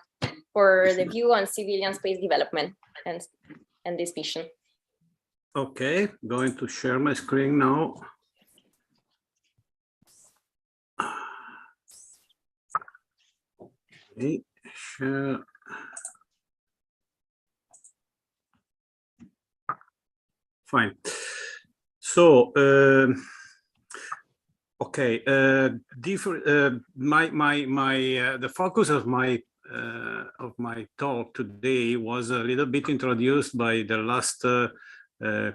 for the view on civilian space development and this mission. Okay, going to share my screen now. Okay, share. Fine. So, okay, the focus of my talk today was a little bit introduced by the last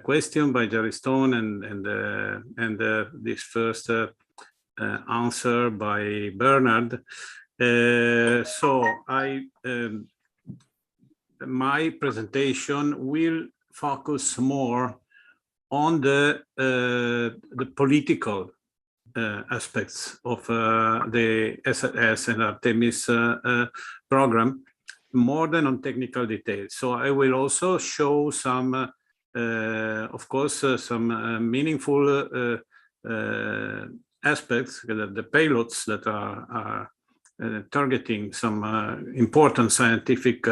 question by Jerry Stone and this first answer by Bernard. So my presentation will focus more on the political aspects of the SLS and Artemis program, more than on technical details. So I will also show some, of course, some meaningful aspects, the payloads that are targeting some important scientific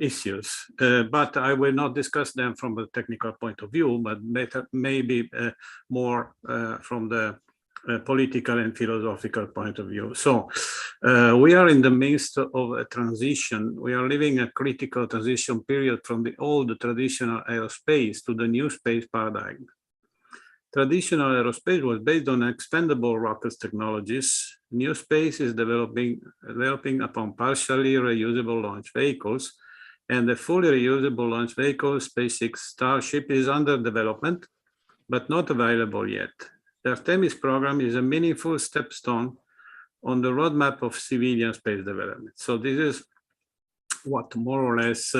issues, but I will not discuss them from a technical point of view, but maybe more from the political and philosophical point of view. So we are in the midst of a transition. We are living a critical transition period from the old traditional aerospace to the new space paradigm. Traditional aerospace was based on expendable rockets technologies. New space is developing upon partially reusable launch vehicles, and the fully reusable launch vehicle, SpaceX Starship, is under development, but not available yet. The Artemis program is a meaningful stepstone on the roadmap of civilian space development. So this is what more or less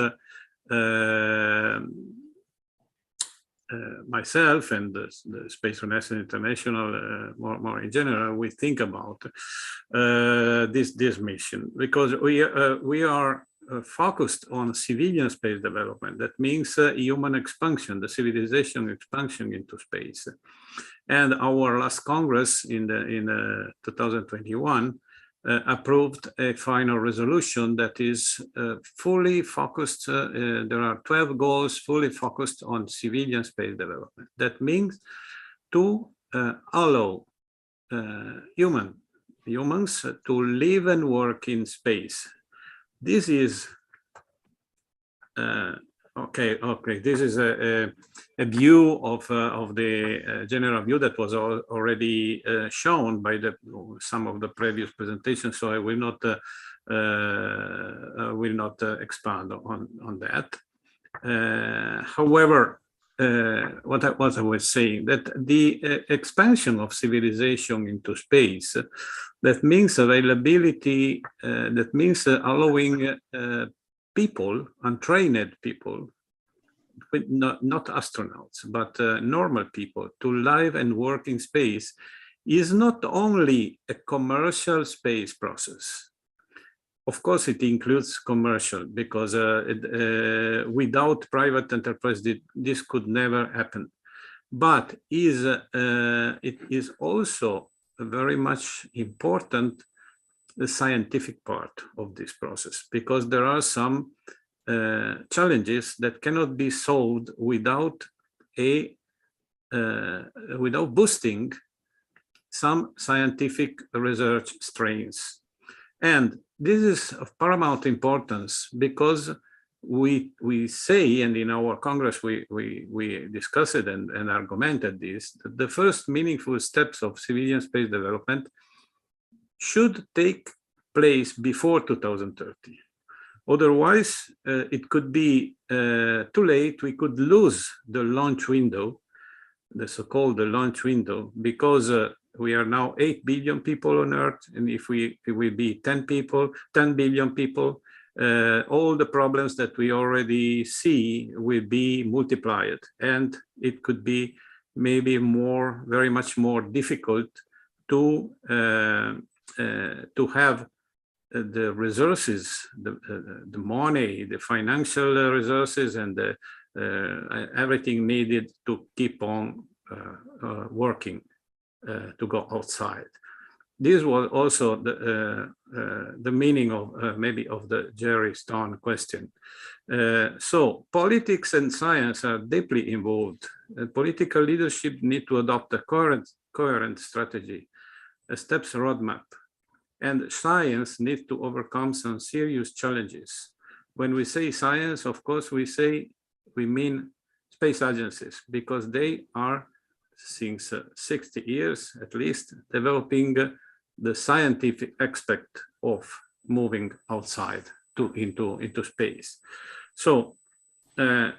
myself and the Space Renaissance International, more in general, we think about this mission, because we are focused on civilian space development. That means human expansion, the civilization expansion into space. And our last Congress in 2021 approved a final resolution that is fully focused. There are 12 goals fully focused on civilian space development. That means to allow humans to live and work in space. This is okay. This is a view of the general view that was already shown by some of the previous presentations. So I will not expand on that. However, what I was saying, that the expansion of civilization into space, that means availability, that means allowing people, untrained people, not astronauts, but normal people, to live and work in space, is not only a commercial space process. Of course, it includes commercial, because without private enterprise, this could never happen. But it is also very much important, the scientific part of this process, because there are some challenges that cannot be solved without a without boosting some scientific research strains. And this is of paramount importance because we say, and in our Congress we discussed it and argumented this, that the first meaningful steps of civilian space development should take place before 2030. Otherwise, it could be too late. We could lose the launch window, the so-called launch window, because we are now 8 billion people on Earth, and if it will be 10 billion people, all the problems that we already see will be multiplied, and it could be maybe very much more difficult to have the resources, the money, the financial resources, and everything needed to keep on working to go outside. This was also the meaning of maybe of the Jerry Stone question. So politics and science are deeply involved. Political leadership need to adopt a coherent strategy, a steps roadmap, and science needs to overcome some serious challenges. When we say science, of course, we mean space agencies, because they are, since 60 years at least, developing the scientific aspect of moving outside into space. So the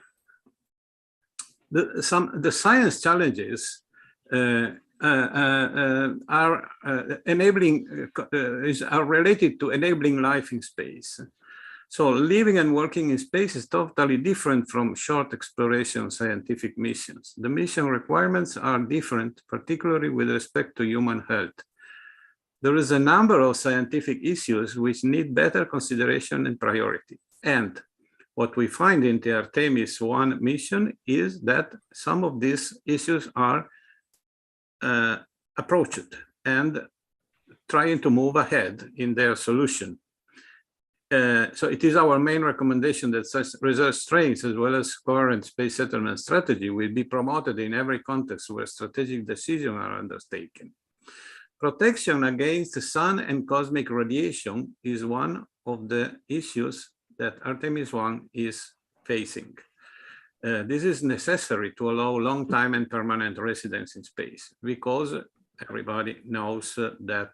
science challenges are related to enabling life in space. So living and working in space is totally different from short exploration scientific missions. The mission requirements are different, particularly with respect to human health. There is a number of scientific issues which need better consideration and priority. And what we find in the Artemis 1 mission is that some of these issues are approached and trying to move ahead in their solution. So it is our main recommendation that such research strains as well as coherent space settlement strategy will be promoted in every context where strategic decisions are undertaken. Protection against the sun and cosmic radiation is one of the issues that Artemis 1 is facing. This is necessary to allow long time and permanent residence in space, because everybody knows that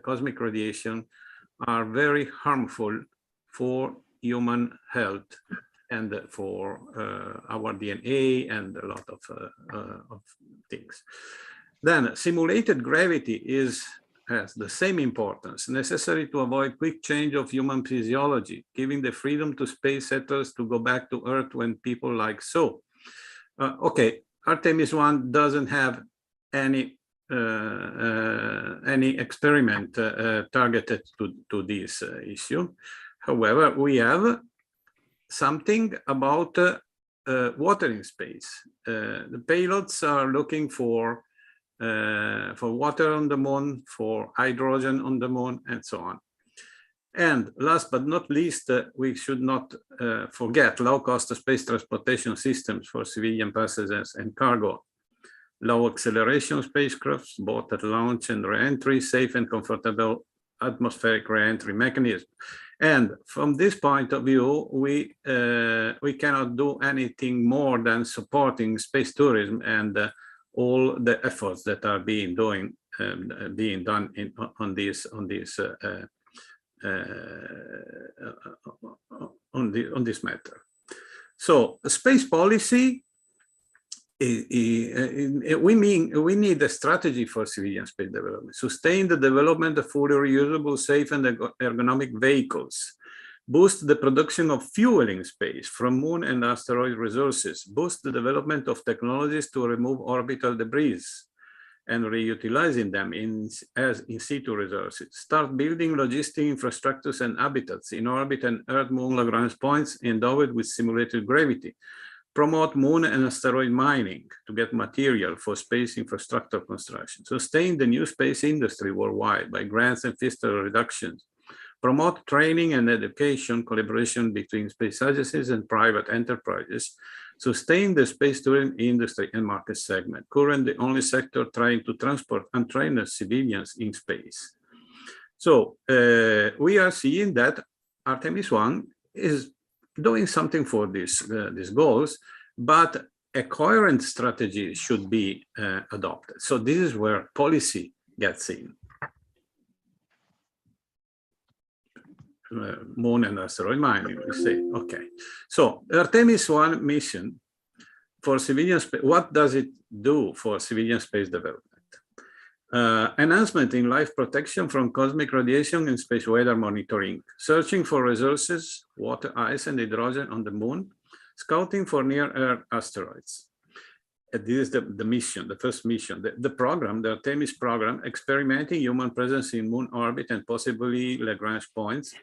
cosmic radiation are very harmful for human health and for our DNA and a lot of things. Then simulated gravity has the same importance, necessary to avoid quick change of human physiology, giving the freedom to space settlers to go back to Earth when people like so. Okay, Artemis 1 doesn't have any experiment targeted to this issue. However, we have something about water in space. The payloads are looking for water on the moon, for hydrogen on the moon, and so on. And last but not least, we should not forget low-cost space transportation systems for civilian passengers and cargo. Low acceleration spacecrafts, both at launch and re-entry, safe and comfortable atmospheric re-entry mechanism. And from this point of view, we cannot do anything more than supporting space tourism and all the efforts that are being done on this matter. So space policy, we need a strategy for civilian space development. Sustain the development of fully reusable, safe and ergonomic vehicles. Boost the production of fuel in space from moon and asteroid resources. Boost the development of technologies to remove orbital debris and reutilizing them as in situ resources. Start building logistic infrastructures and habitats in orbit and Earth-Moon Lagrange points endowed with simulated gravity. Promote moon and asteroid mining to get material for space infrastructure construction. Sustain the new space industry worldwide by grants and fiscal reductions. promote training and education collaboration between space agencies and private enterprises, sustain the space tourism industry and market segment, currently the only sector trying to transport untrained civilians in space. So we are seeing that Artemis 1 is doing something for these goals, but a coherent strategy should be adopted. So this is where policy gets in. Moon and asteroid mining, we say, okay. So Artemis 1 mission for civilian space, what does it do for civilian space development? Enhancement in life protection from cosmic radiation and space weather monitoring, searching for resources, water, ice, and hydrogen on the moon, scouting for near-Earth asteroids. This is the mission, the first mission. The program, the Artemis program, experimenting human presence in moon orbit and possibly Lagrange points,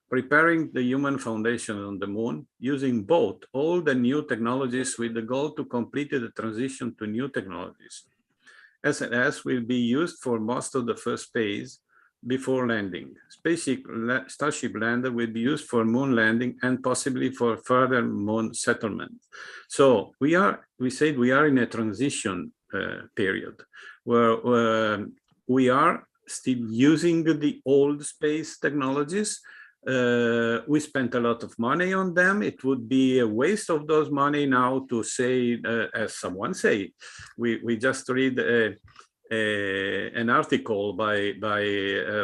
preparing the human foundation on the moon, using both old and new technologies with the goal to complete the transition to new technologies. SLS will be used for most of the first phase before landing. Starship lander will be used for moon landing and possibly for further moon settlement. So we said we are in a transition period where we are still using the old space technologies. We spent a lot of money on them. It would be a waste of those money now to say, as someone say, we just read an article by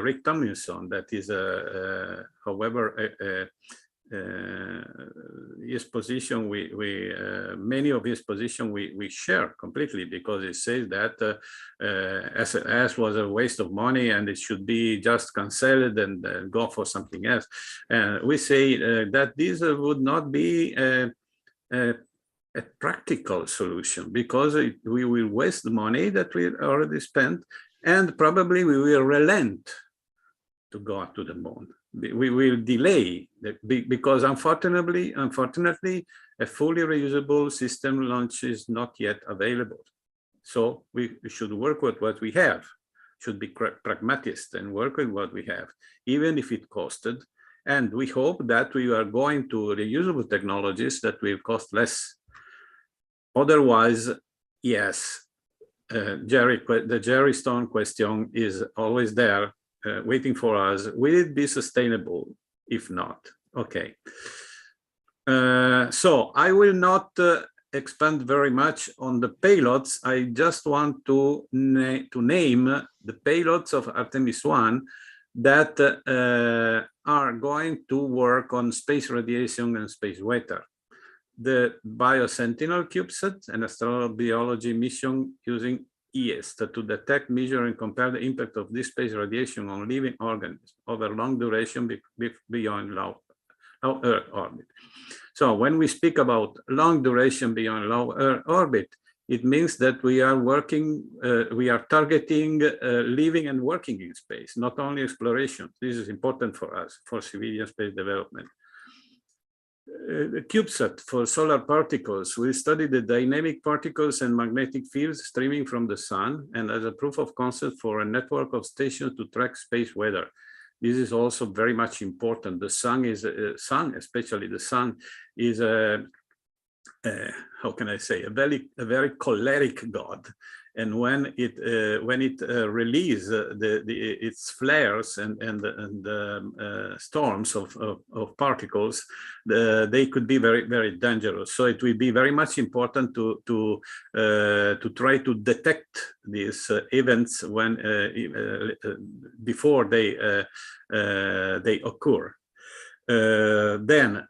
Rick Tomlinson that is, however, his position, many of his position we share completely, because it says that SLS was a waste of money and it should be just cancelled and go for something else. And we say that this would not be a practical solution, because we will waste the money that we already spent, and probably we will relent to go to the moon. We will delay because unfortunately, a fully reusable system launch is not yet available. So we should work with what we have, should be pragmatist and work with what we have, even if it costed. And we hope that we are going to reusable technologies that will cost less. Otherwise, yes, the Jerry Stone question is always there. Waiting for us. Will it be sustainable? If not, okay. So I will not expand very much on the payloads. I just want to name the payloads of Artemis 1 that are going to work on space radiation and space weather. The Biosentinel CubeSat, an astrobiology mission using EST to detect, measure, and compare the impact of this space radiation on living organisms over long duration beyond low Earth orbit. So when we speak about long duration beyond low Earth orbit, it means that we are working, we are targeting living and working in space, not only exploration. This is important for us, for civilian space development. The CubeSat for solar particles will study the dynamic particles and magnetic fields streaming from the sun, and as a proof of concept for a network of stations to track space weather. This is also very much important. The sun is especially the sun is a how can I say, a very choleric god. And when it releases its flares and storms of particles, they could be very dangerous. So it will be very much important to try to detect these events when before they occur. Then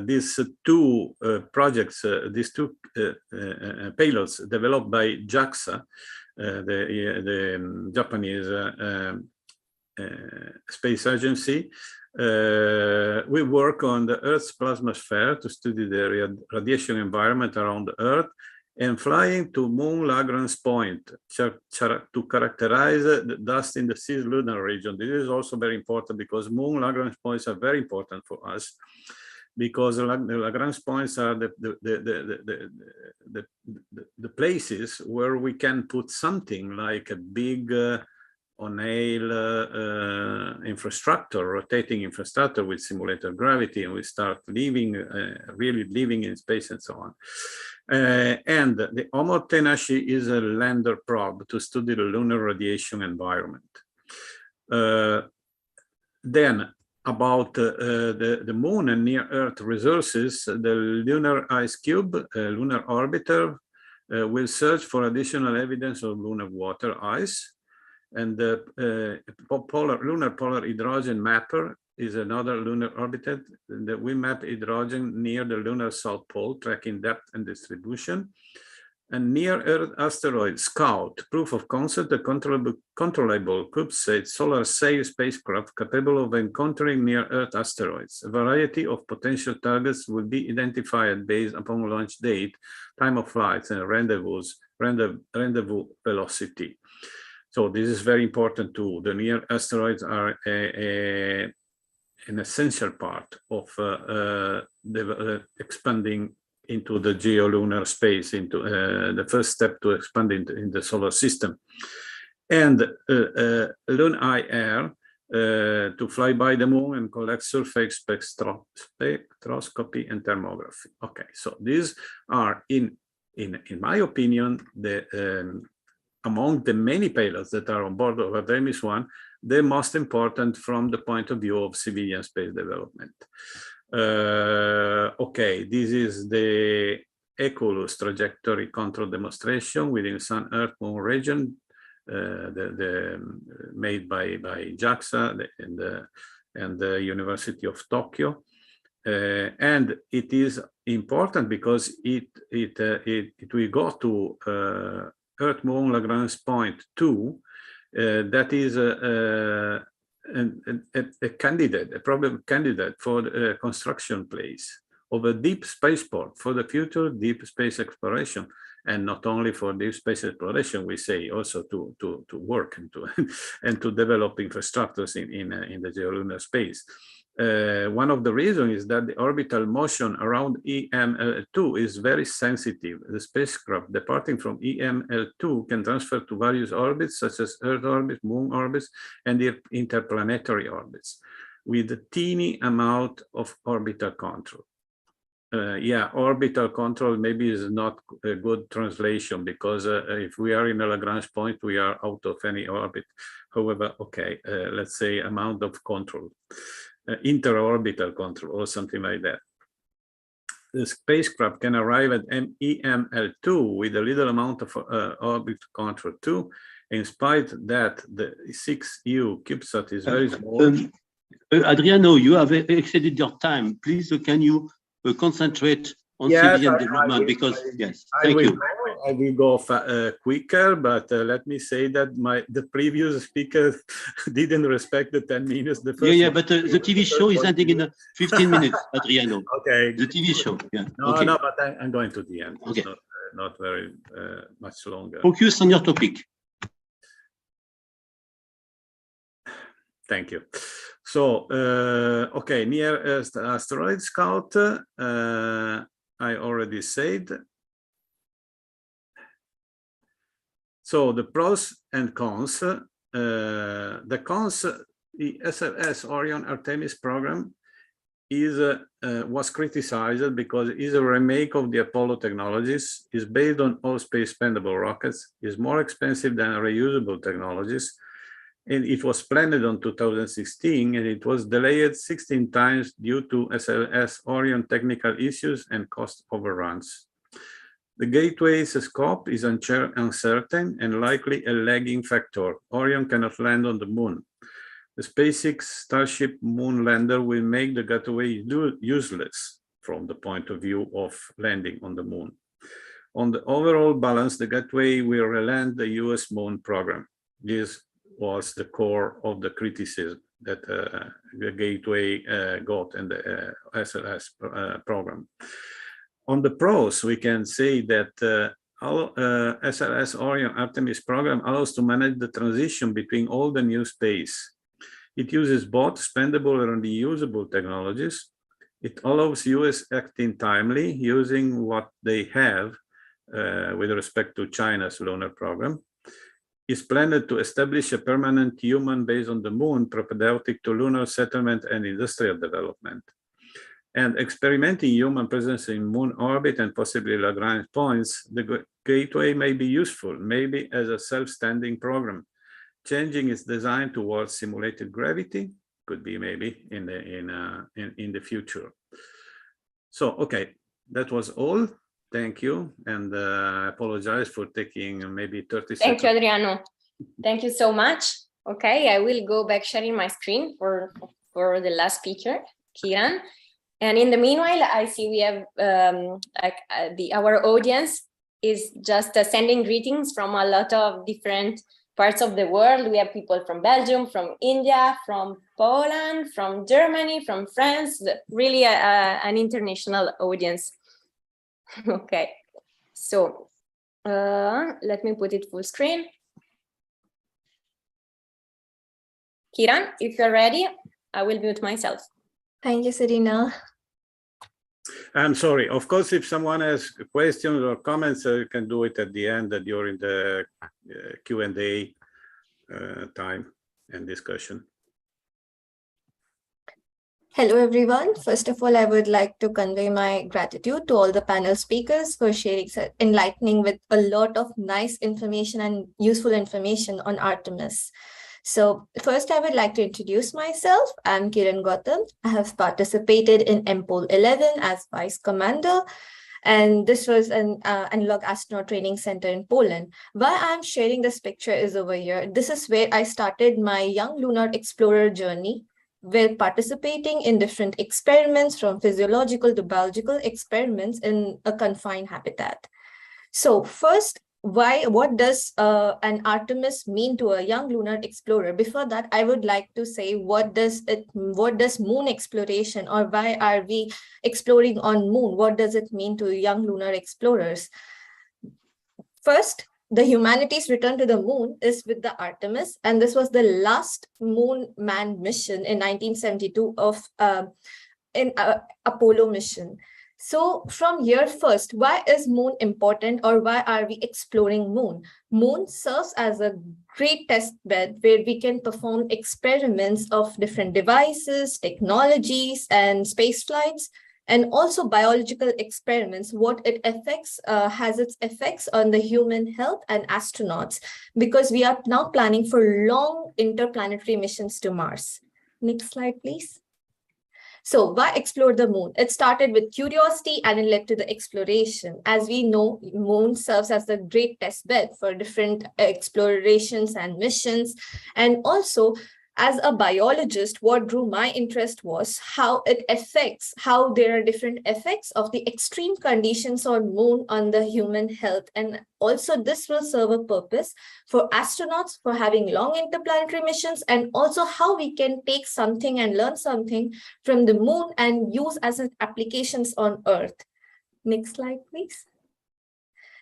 these two projects, these two payloads developed by JAXA, the Japanese space agency, we work on the Earth's plasmasphere to study the radiation environment around the Earth, and flying to Moon Lagrange point to characterize the dust in the cislunar region. This is also very important because Moon Lagrange points are very important for us, because the Lagrange points are the places where we can put something like a big infrastructure, rotating infrastructure with simulated gravity, and we start living, really living in space and so on. And the Homo Tenaci is a lander probe to study the lunar radiation environment. Then about the moon and near Earth resources, the lunar ice cube, lunar orbiter, will search for additional evidence of lunar water ice. And the lunar polar hydrogen mapper is another lunar orbiter that will map hydrogen near the lunar south pole, tracking depth and distribution. And near Earth asteroid Scout, proof of concept, a controllable CubeSat solar sail spacecraft capable of encountering near Earth asteroids. A variety of potential targets will be identified based upon launch date, time of flights, and rendezvous velocity. So this is very important too. The near asteroids are an essential part of expanding into the geolunar space, into the first step to expand in the solar system. And Lunar Air to fly by the moon and collect surface spectroscopy and thermography. Okay, so these are, in my opinion, the among the many payloads that are on board of Artemis 1, the most important from the point of view of civilian space development. Okay, this is the Eculus trajectory control demonstration within Sun Earth Moon region, made by JAXA and the University of Tokyo. And it is important because it will go to Earth Moon Lagrange point 2, that is a candidate, a problem candidate for the construction place of a deep spaceport for the future deep space exploration, and not only for deep space exploration, we say also to work and to and to develop infrastructures in the geolunar space. One of the reasons is that the orbital motion around EML2 is very sensitive. The spacecraft departing from EML2 can transfer to various orbits, such as Earth orbit, Moon orbits, and interplanetary orbits, with a teeny amount of orbital control. Yeah, orbital control maybe is not a good translation, because if we are in a Lagrange point, we are out of any orbit. However, okay, let's say amount of control. Interorbital control or something like that. The spacecraft can arrive at EML2 with a little amount of orbit control too. In spite that the 6U CubeSat is very small. Adriano, you have exceeded your time. Please, can you concentrate on civilian development? Because yes, thank you. I will go quicker, but let me say that the previous speaker didn't respect the 10 minutes. The first but the TV show is ending in 15 minutes, Adriano. Okay. The TV show, yeah. No, okay. no, but I'm going to the end. Okay. It's not very much longer. Focus on your topic. Thank you. So, okay, near Earth asteroid Scout, I already said. So the pros and cons. The cons, the SLS Orion Artemis program was criticized because it is a remake of the Apollo technologies, is based on all space expendable rockets, is more expensive than reusable technologies, and it was planned on 2016, and it was delayed 16 times due to SLS Orion technical issues and cost overruns. The gateway's scope is uncertain and likely a lagging factor. Orion cannot land on the moon. The SpaceX Starship moon lander will make the gateway useless from the point of view of landing on the moon. On the overall balance, the gateway will reland the US moon program. This was the core of the criticism that the gateway got in the SLS program. On the pros, we can say that SLS Orion Artemis program allows to manage the transition between old and new space. It uses both spendable and reusable technologies. It allows US acting timely using what they have with respect to China's lunar program. is planned to establish a permanent human base on the moon, propedeutic to lunar settlement and industrial development. And experimenting human presence in moon orbit and possibly Lagrange points, the gateway may be useful, maybe as a self-standing program. Changing its design towards simulated gravity could be maybe in the future. So, okay, that was all. Thank you, and I apologize for taking maybe 30 seconds. Thank you, Adriano. Thank you so much. Okay, I will go back sharing my screen for the last speaker, Kiran. And in the meanwhile, I see we have our audience is just sending greetings from a lot of different parts of the world. We have people from Belgium, from India, from Poland, from Germany, from France, really an international audience. Okay, so let me put it full screen. Kiran, if you're ready, I will mute myself. Thank you, Serena. I'm sorry. Of course, if someone has questions or comments, you can do it at the end during the Q&A time and discussion. Hello, everyone. First of all, I would like to convey my gratitude to all the panel speakers for sharing, enlightening with a lot of nice information and useful information on Artemis. So first, I would like to introduce myself. I'm Kiran Gautam. I have participated in MPOL 11 as Vice Commander, and this was an Analogue astronaut training center in Poland. Why I'm sharing this picture is over here. This is where I started my young lunar explorer journey, where participating in different experiments from physiological to biological experiments in a confined habitat. So first, what does an Artemis mean to a young lunar explorer? Before that, I would like to say what does moon exploration, or why are we exploring on moon? What does it mean to young lunar explorers? First, the humanity's return to the moon is with the Artemis, and this was the last moon manned mission in 1972 of Apollo mission. So from here first, why is moon important, or why are we exploring moon? Moon serves as a great test bed where we can perform experiments of different devices, technologies, and space flights, and also biological experiments. What it affects has its effects on the human health and astronauts, because we are now planning for long interplanetary missions to Mars. Next slide, please. So why explore the moon? It started with curiosity and it led to the exploration. As we know, moon serves as a great test bed for different explorations and missions. And also, as a biologist, what drew my interest was how there are different effects of the extreme conditions on moon on the human health. And also this will serve a purpose for astronauts for having long interplanetary missions, and also how we can take something and learn something from the moon and use as applications on Earth. Next slide, please.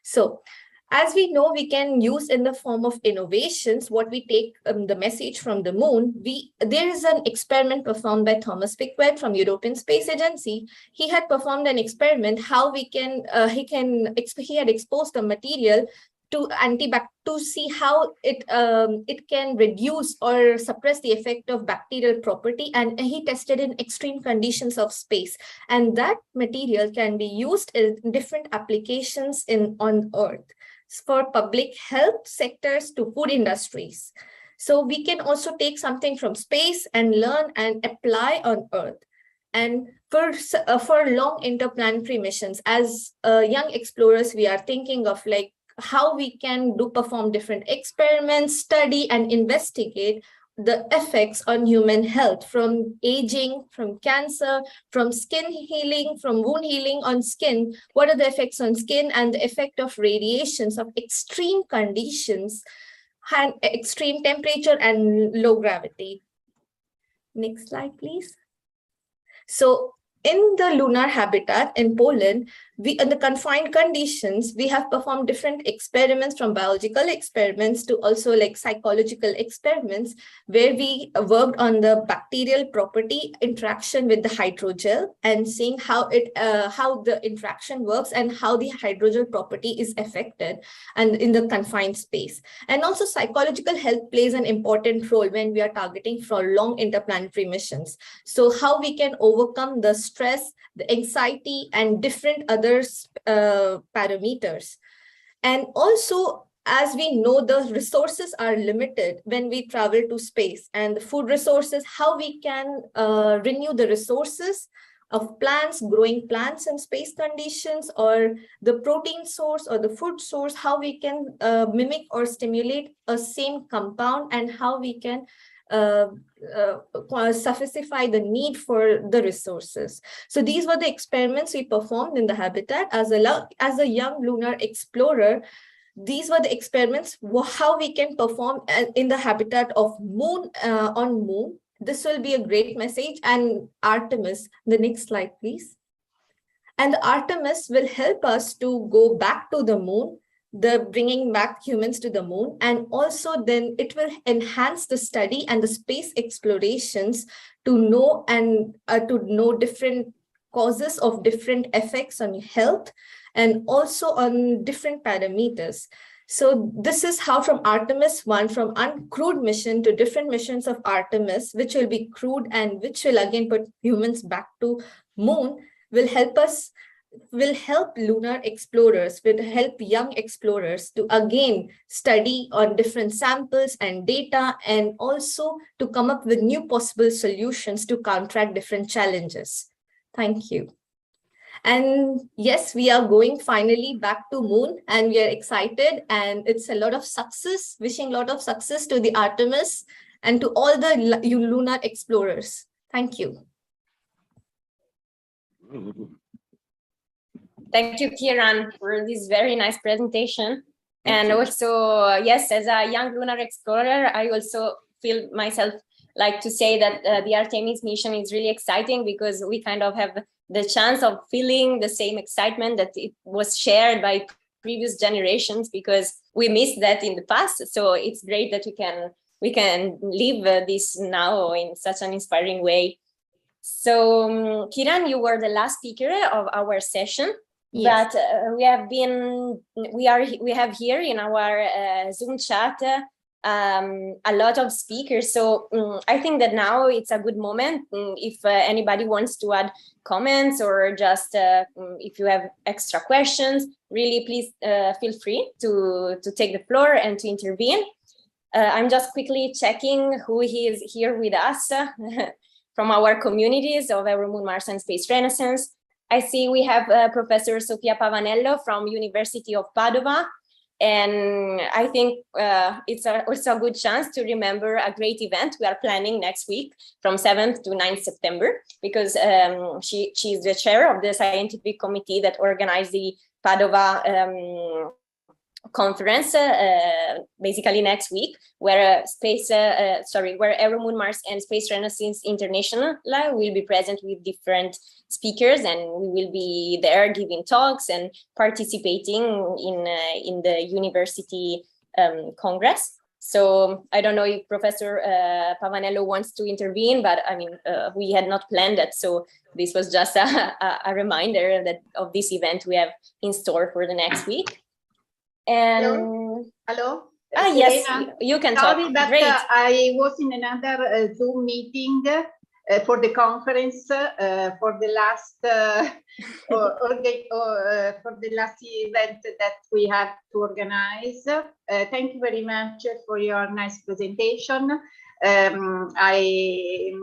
So, as we know, we can use in the form of innovations what we take the message from the moon. There is an experiment performed by Thomas Pickett from European Space Agency. He had performed an experiment how he had exposed the material to to see how it can reduce or suppress the effect of bacterial property, and he tested in extreme conditions of space, and that material can be used in different applications on Earth, for public health sectors to food industries. So we can also take something from space and learn and apply on Earth. And for long interplanetary missions, as young explorers, we are thinking of like how we can perform different experiments, study and investigate the effects on human health, from aging, from cancer, from skin healing, from wound healing on skin. What are the effects on skin, and the effect of radiations of extreme conditions, and extreme temperature and low gravity. Next slide, please. So in the lunar habitat in Poland, in the confined conditions, we have performed different experiments, from biological experiments to also like psychological experiments, where we worked on the bacterial property interaction with the hydrogel and seeing how the interaction works and how the hydrogel property is affected and in the confined space. And also psychological health plays an important role when we are targeting for long interplanetary missions. So how we can overcome the stress, the anxiety, and different other parameters. And also, as we know, the resources are limited when we travel to space, and the food resources, how we can renew the resources of plants, growing plants in space conditions, or the protein source or the food source, how we can mimic or stimulate a same compound, and how we can sufficify the need for the resources. So these were the experiments we performed in the habitat. As a young lunar explorer, these were the experiments how we can perform in the habitat of moon, on moon. This will be a great message. And Artemis, the next slide, please. And the Artemis will help us to go back to the moon, the bringing back humans to the moon, and also then it will enhance the study and the space explorations to know different causes of different effects on health and also on different parameters. So this is how from Artemis 1, from uncrewed mission to different missions of Artemis, which will be crewed and which will again put humans back to moon, will help lunar explorers, will help young explorers to again study on different samples and data, and also to come up with new possible solutions to counteract different challenges. Thank you. And yes, we are going finally back to moon, and we are excited, and it's a lot of success, wishing a lot of success to the Artemis and to all the lunar explorers. Thank you. Thank you, Kiran, for this very nice presentation. And also, yes, as a young lunar explorer, I also feel myself like to say that the Artemis mission is really exciting, because we kind of have the chance of feeling the same excitement that it was shared by previous generations, because we missed that in the past. So it's great that we can live this now in such an inspiring way. So Kiran, you were the last speaker of our session. Yes. But we have here in our Zoom chat a lot of speakers. So I think that now it's a good moment if anybody wants to add comments, or just if you have extra questions, really please feel free to take the floor and to intervene. I'm just quickly checking who is here with us from our communities of EuroMoonMars and Space Renaissance. I see we have Professor Sofia Pavanello from University of Padova. And I think it's also a good chance to remember a great event we are planning next week from 7th to 9th September, because she's the chair of the scientific committee that organized the Padova conference basically next week, where where EuroMoonMars and Space Renaissance International will be present with different speakers, and we will be there giving talks and participating in the university congress. So I don't know if Professor Pavanello wants to intervene, but I mean, we had not planned it. So this was just a reminder that of this event we have in store for the next week. And hello. Yes, you can talk. Sorry, but Great. I was in another Zoom meeting for the conference for the last for the last event that we had to organize. Thank you very much for your nice presentation. I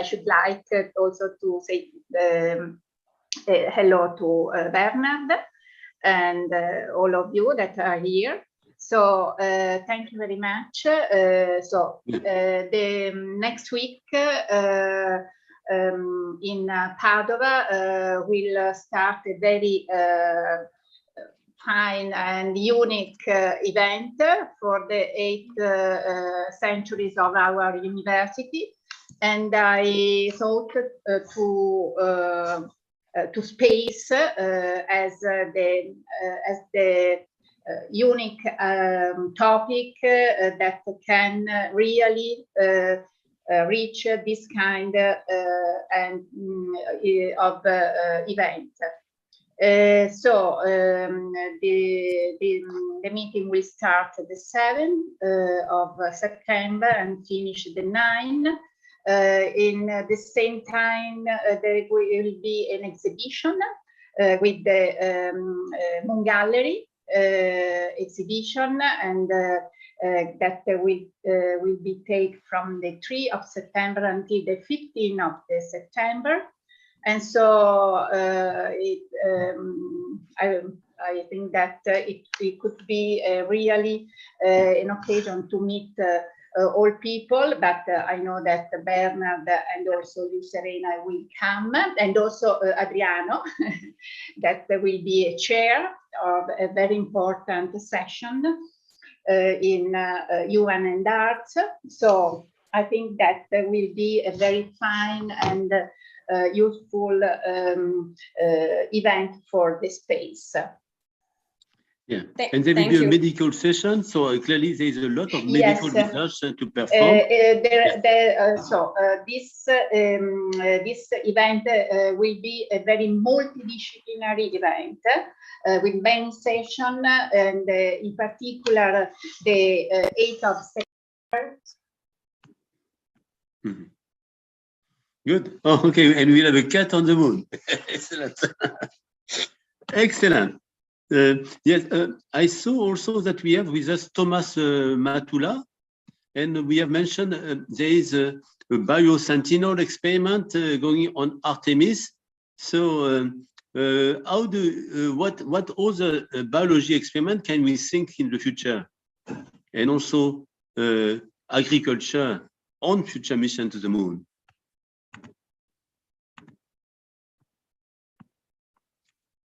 should like also to say hello to Bernard and all of you that are here. So thank you very much. The next week in Padova will start a very fine and unique event for the 8th centuries of our university. And I thought to to space as the unique topic that can really reach this kind of event. The meeting will start the 7th of September and finish the 9th. In the same time, there will be an exhibition with the Moon Gallery exhibition, and that will be taken from the 3rd of September until the 15th of September. And so I think that it could be really an occasion to meet all people, but I know that Bernard and also you, Serena, will come, and also Adriano, that will be a chair of a very important session in UN and Arts. So I think that will be a very fine and useful event for the space. Yeah, and there will be a medical session, so clearly there is a lot of medical research to perform. This event will be a very multidisciplinary event with many sessions, and in particular the 8th of September. Mm-hmm. Good. Oh, okay, and we'll have a cat on the moon. Excellent. Excellent. Yes, I saw also that we have with us Thomas Matula, and we have mentioned there is a biosentinel experiment going on Artemis. So, what other biology experiment can we think in the future, and also agriculture on future mission to the moon?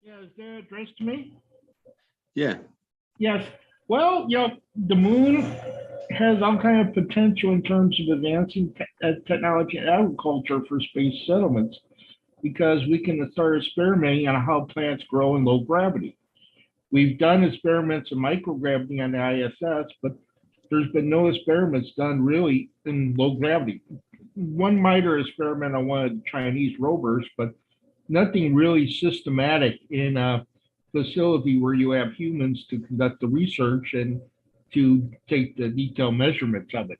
Yeah, is that addressed to me? Yeah. Yes. Well, you know, the moon has all kind of potential in terms of advancing technology and agriculture for space settlements, because we can start experimenting on how plants grow in low gravity. We've done experiments in microgravity on the ISS, but there's been no experiments done really in low gravity. One minor experiment on one of the Chinese rovers, but nothing really systematic in a facility where you have humans to conduct the research and to take the detailed measurements of it.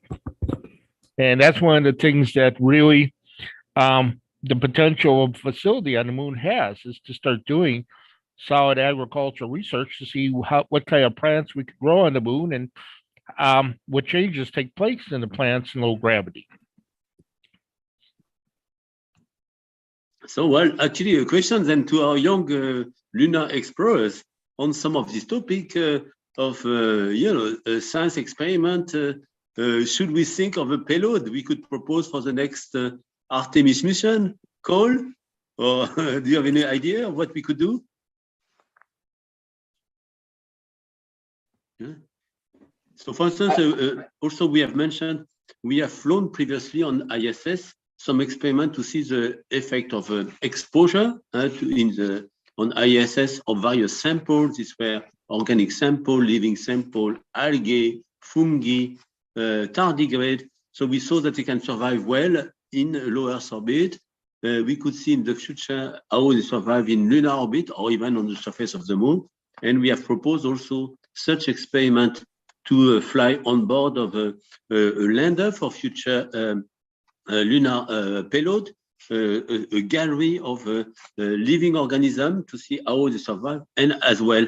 And that's one of the things that really the potential of facility on the moon has, is to start doing solid agricultural research to see what kind of plants we could grow on the moon, and what changes take place in the plants in low gravity. So, well, actually, a question then to our young lunar explorers on some of this topic of science experiment. Should we think of a payload we could propose for the next Artemis mission, Cole? Or do you have any idea of what we could do? Yeah. So, for instance, also we have mentioned we have flown previously on ISS some experiment to see the effect of exposure on ISS of various samples. These were organic sample, living sample, algae, fungi, tardigrade. So we saw that they can survive well in low Earth orbit. We could see in the future how they survive in lunar orbit or even on the surface of the moon. And we have proposed also such experiment to fly on board of a lander for future lunar payload, a gallery of living organisms to see how they survive. And as well,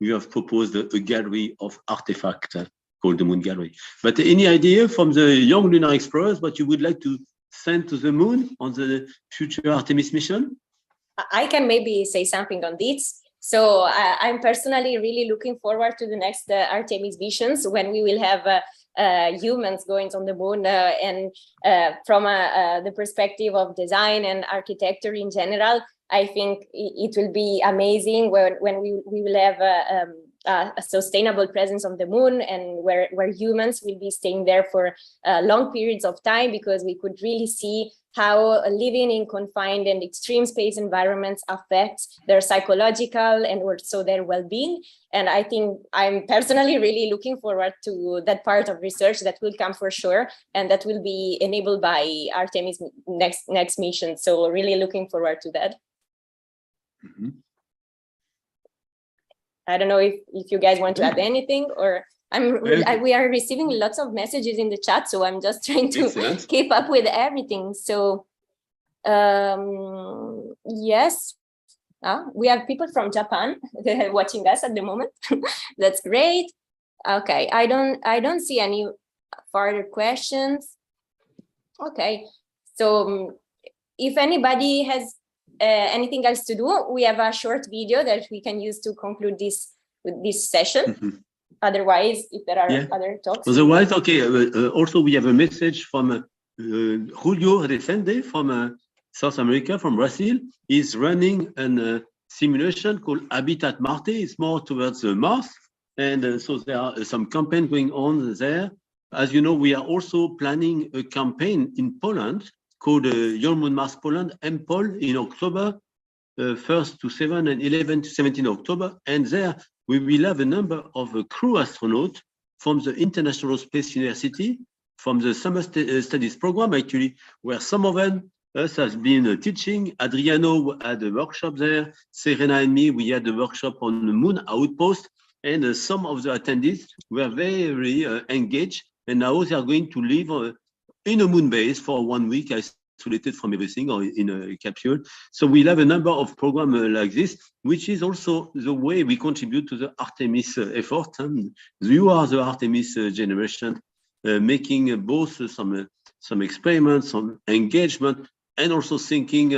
we have proposed a gallery of artifacts called the Moon Gallery. But any idea from the young lunar explorers what you would like to send to the moon on the future Artemis mission? I can maybe say something on this. So I'm personally really looking forward to the next Artemis missions, when we will have humans going on the moon, and from the perspective of design and architecture in general, I think it will be amazing when we will have a sustainable presence on the moon, and where humans will be staying there for long periods of time, because we could really see how living in confined and extreme space environments affects their psychological and also their well-being. And I think I'm personally really looking forward to that part of research that will come for sure, and that will be enabled by Artemis next mission. So really looking forward to that. Mm-hmm. I don't know if you guys want to add anything, or we are receiving lots of messages in the chat, so I'm just trying to keep up with everything. So yes, we have people from Japan watching us at the moment. That's great. Okay, I don't see any further questions. Okay, so if anybody has anything else to do, we have a short video that we can use to conclude this session. Mm-hmm. Otherwise, if there are other talks. Otherwise, okay. Also, we have a message from Julio Resende from South America, from Brazil. He's running a simulation called Habitat Marte. It's more towards Mars. And so there are some campaign going on there. As you know, we are also planning a campaign in Poland called EuroMoonMars Poland, MPOL, in October 1st to 7 and 11 to 17 October. And there we will have a number of crew astronauts from the International Space University, from the summer studies program, actually, where some of them us has been teaching. Adriano had a workshop there. Serena and me, we had a workshop on the moon outpost. And some of the attendees were very engaged. And now they are going to live in a moon base for 1 week, isolated from everything, or in a capsule. So we'll have a number of programs like this, which is also the way we contribute to the Artemis effort. You are the Artemis generation, making both some experiments, some engagement, and also thinking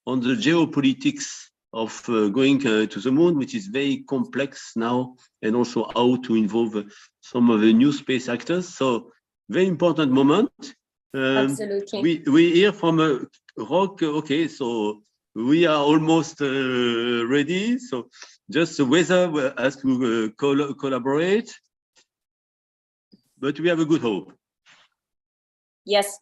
on the geopolitics of going to the moon, which is very complex now, and also how to involve some of the new space actors. So very important moment. Absolutely. We hear from Rok. Okay, so we are almost ready. So just the weather has to collaborate, but we have a good hope. Yes,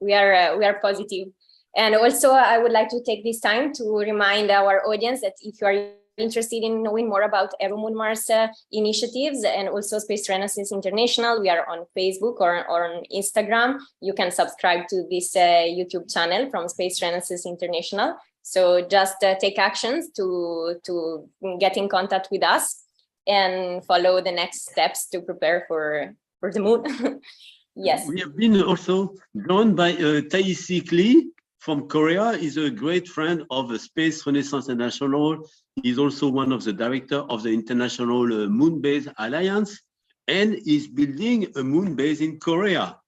we are positive. And also, I would like to take this time to remind our audience that if you are interested in knowing more about EuroMoonMars initiatives and also Space Renaissance International, we are on Facebook or on Instagram. You can subscribe to this YouTube channel from Space Renaissance International. So just take actions to get in contact with us and follow the next steps to prepare for the moon. Yes. We have been also joined by Tae-Sik Lee from Korea. He's a great friend of the Space Renaissance International. He's also one of the directors of the International Moon Base Alliance, and is building a moon base in Korea.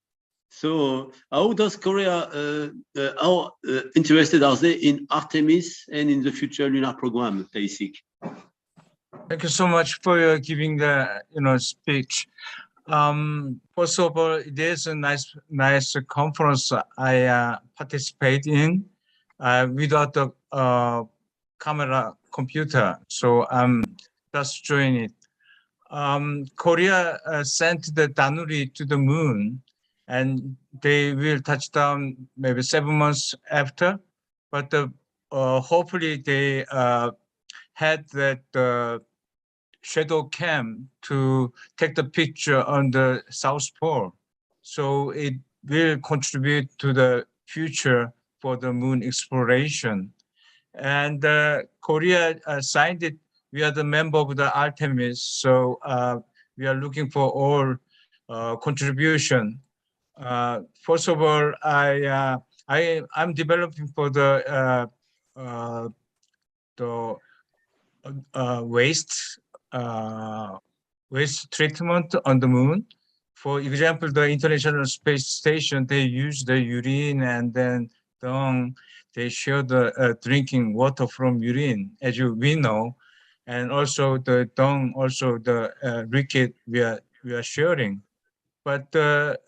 So how does Korea, how interested are they in Artemis and in the future lunar program, Tae-Sik? Thank you so much for giving the speech. First of all, there's a nice conference I participate in without the camera computer, so I'm just joining it. Korea sent the Danuri to the moon, and they will touch down maybe 7 months after, but hopefully they had that shadow cam to take the picture on the South Pole. So it will contribute to the future for the moon exploration. And Korea signed it. We are the member of the Artemis, so we are looking for all contribution. First of all, I'm developing for the waste treatment on the moon. For example, the International Space Station, they use the urine and then dung. They share the drinking water from urine, as we know, and also the dung, also the liquid we are sharing. But the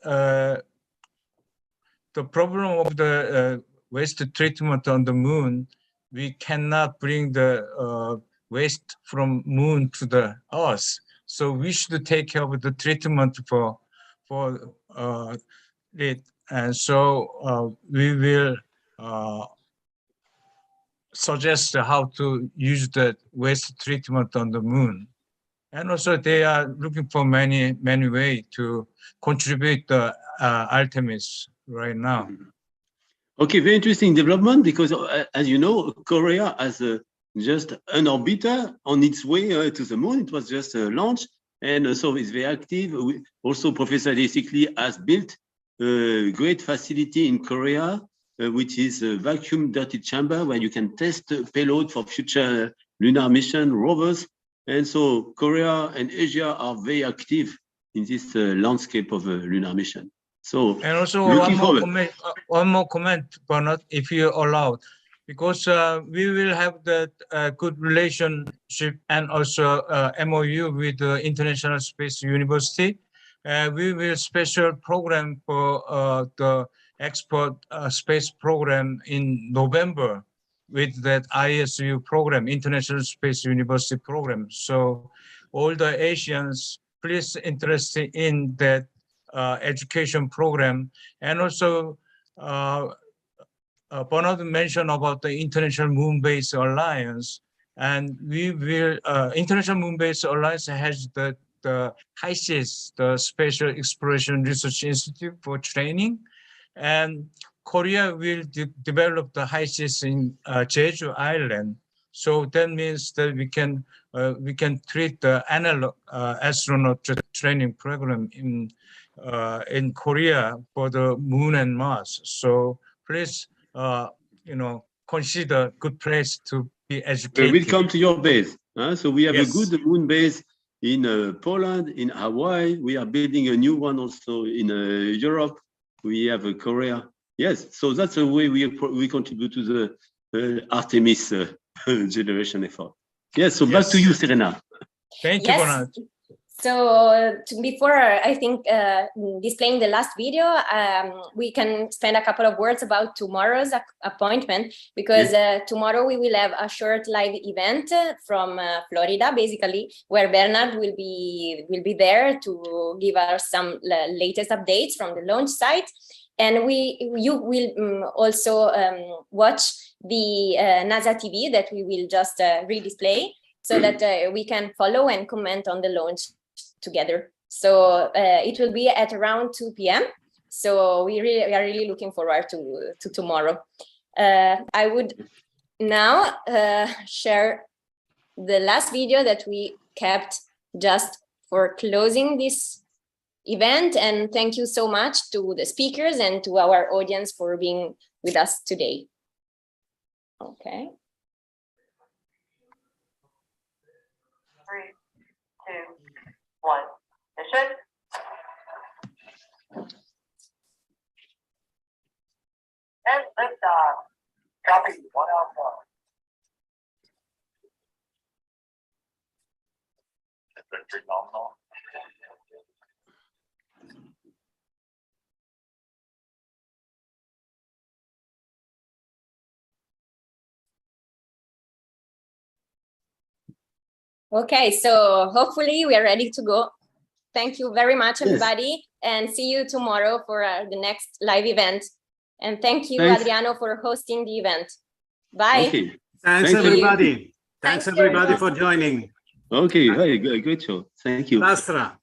problem of the waste treatment on the moon, we cannot bring the waste from moon to the Earth. So we should take care of the treatment for it. And so we will suggest how to use the waste treatment on the moon. And also they are looking for many ways to contribute the Artemis right now. Okay, very interesting development because, as you know, Korea has just an orbiter on its way to the moon. It was just launched, and so it's very active. Also, Professor Desikli has built a great facility in Korea, which is a vacuum dirty chamber where you can test payload for future lunar mission rovers. And so Korea and Asia are very active in this landscape of a lunar mission. So, and also one more comment, Bernard, if you allow, because we will have the good relationship and also MOU with the International Space University. We will special program for the expert space program in November with that ISU program, International Space University program. So all the Asians, please interested in that education program. And also Bernard mentioned about the International Moon Base Alliance, and we will International Moon Base Alliance has the HISIS, the Spatial Exploration Research Institute for training, and Korea will develop the HISIS in Jeju Island. So that means that we can treat the analog astronaut training program in Korea for the Moon and Mars. So please, consider good place to be educated. We'll come to your base. So we have Yes. a good moon base in Poland, in Hawaii. We are building a new one also in Europe. We have Korea. Yes, so that's the way we contribute to the Artemis generation effort. Yes, so back to you, Serena. Thank you, Bernard. So before, I think, displaying the last video, we can spend a couple of words about tomorrow's appointment, because tomorrow we will have a short live event from Florida, basically, where Bernard will be there to give us some latest updates from the launch site. And you will also watch the NASA TV that we will just redisplay, so that we can follow and comment on the launch together. So it will be at around 2 p.m. So we are really looking forward to tomorrow. I would now share the last video that we kept just for closing this event. And thank you so much to the speakers and to our audience for being with us today. Okay. 3, 2, 1, mission. And liftoff. Copy 1 Alpha. That's phenomenal. Okay, so hopefully we are ready to go. Thank you very much, everybody, and see you tomorrow for the next live event. And thank you, Thanks. Adriano, for hosting the event. Bye. Okay. Thanks, Thank you. everybody. Thanks, Thanks, everybody, everyone. for joining. Okay, very good, great show. Thank you. Lastra.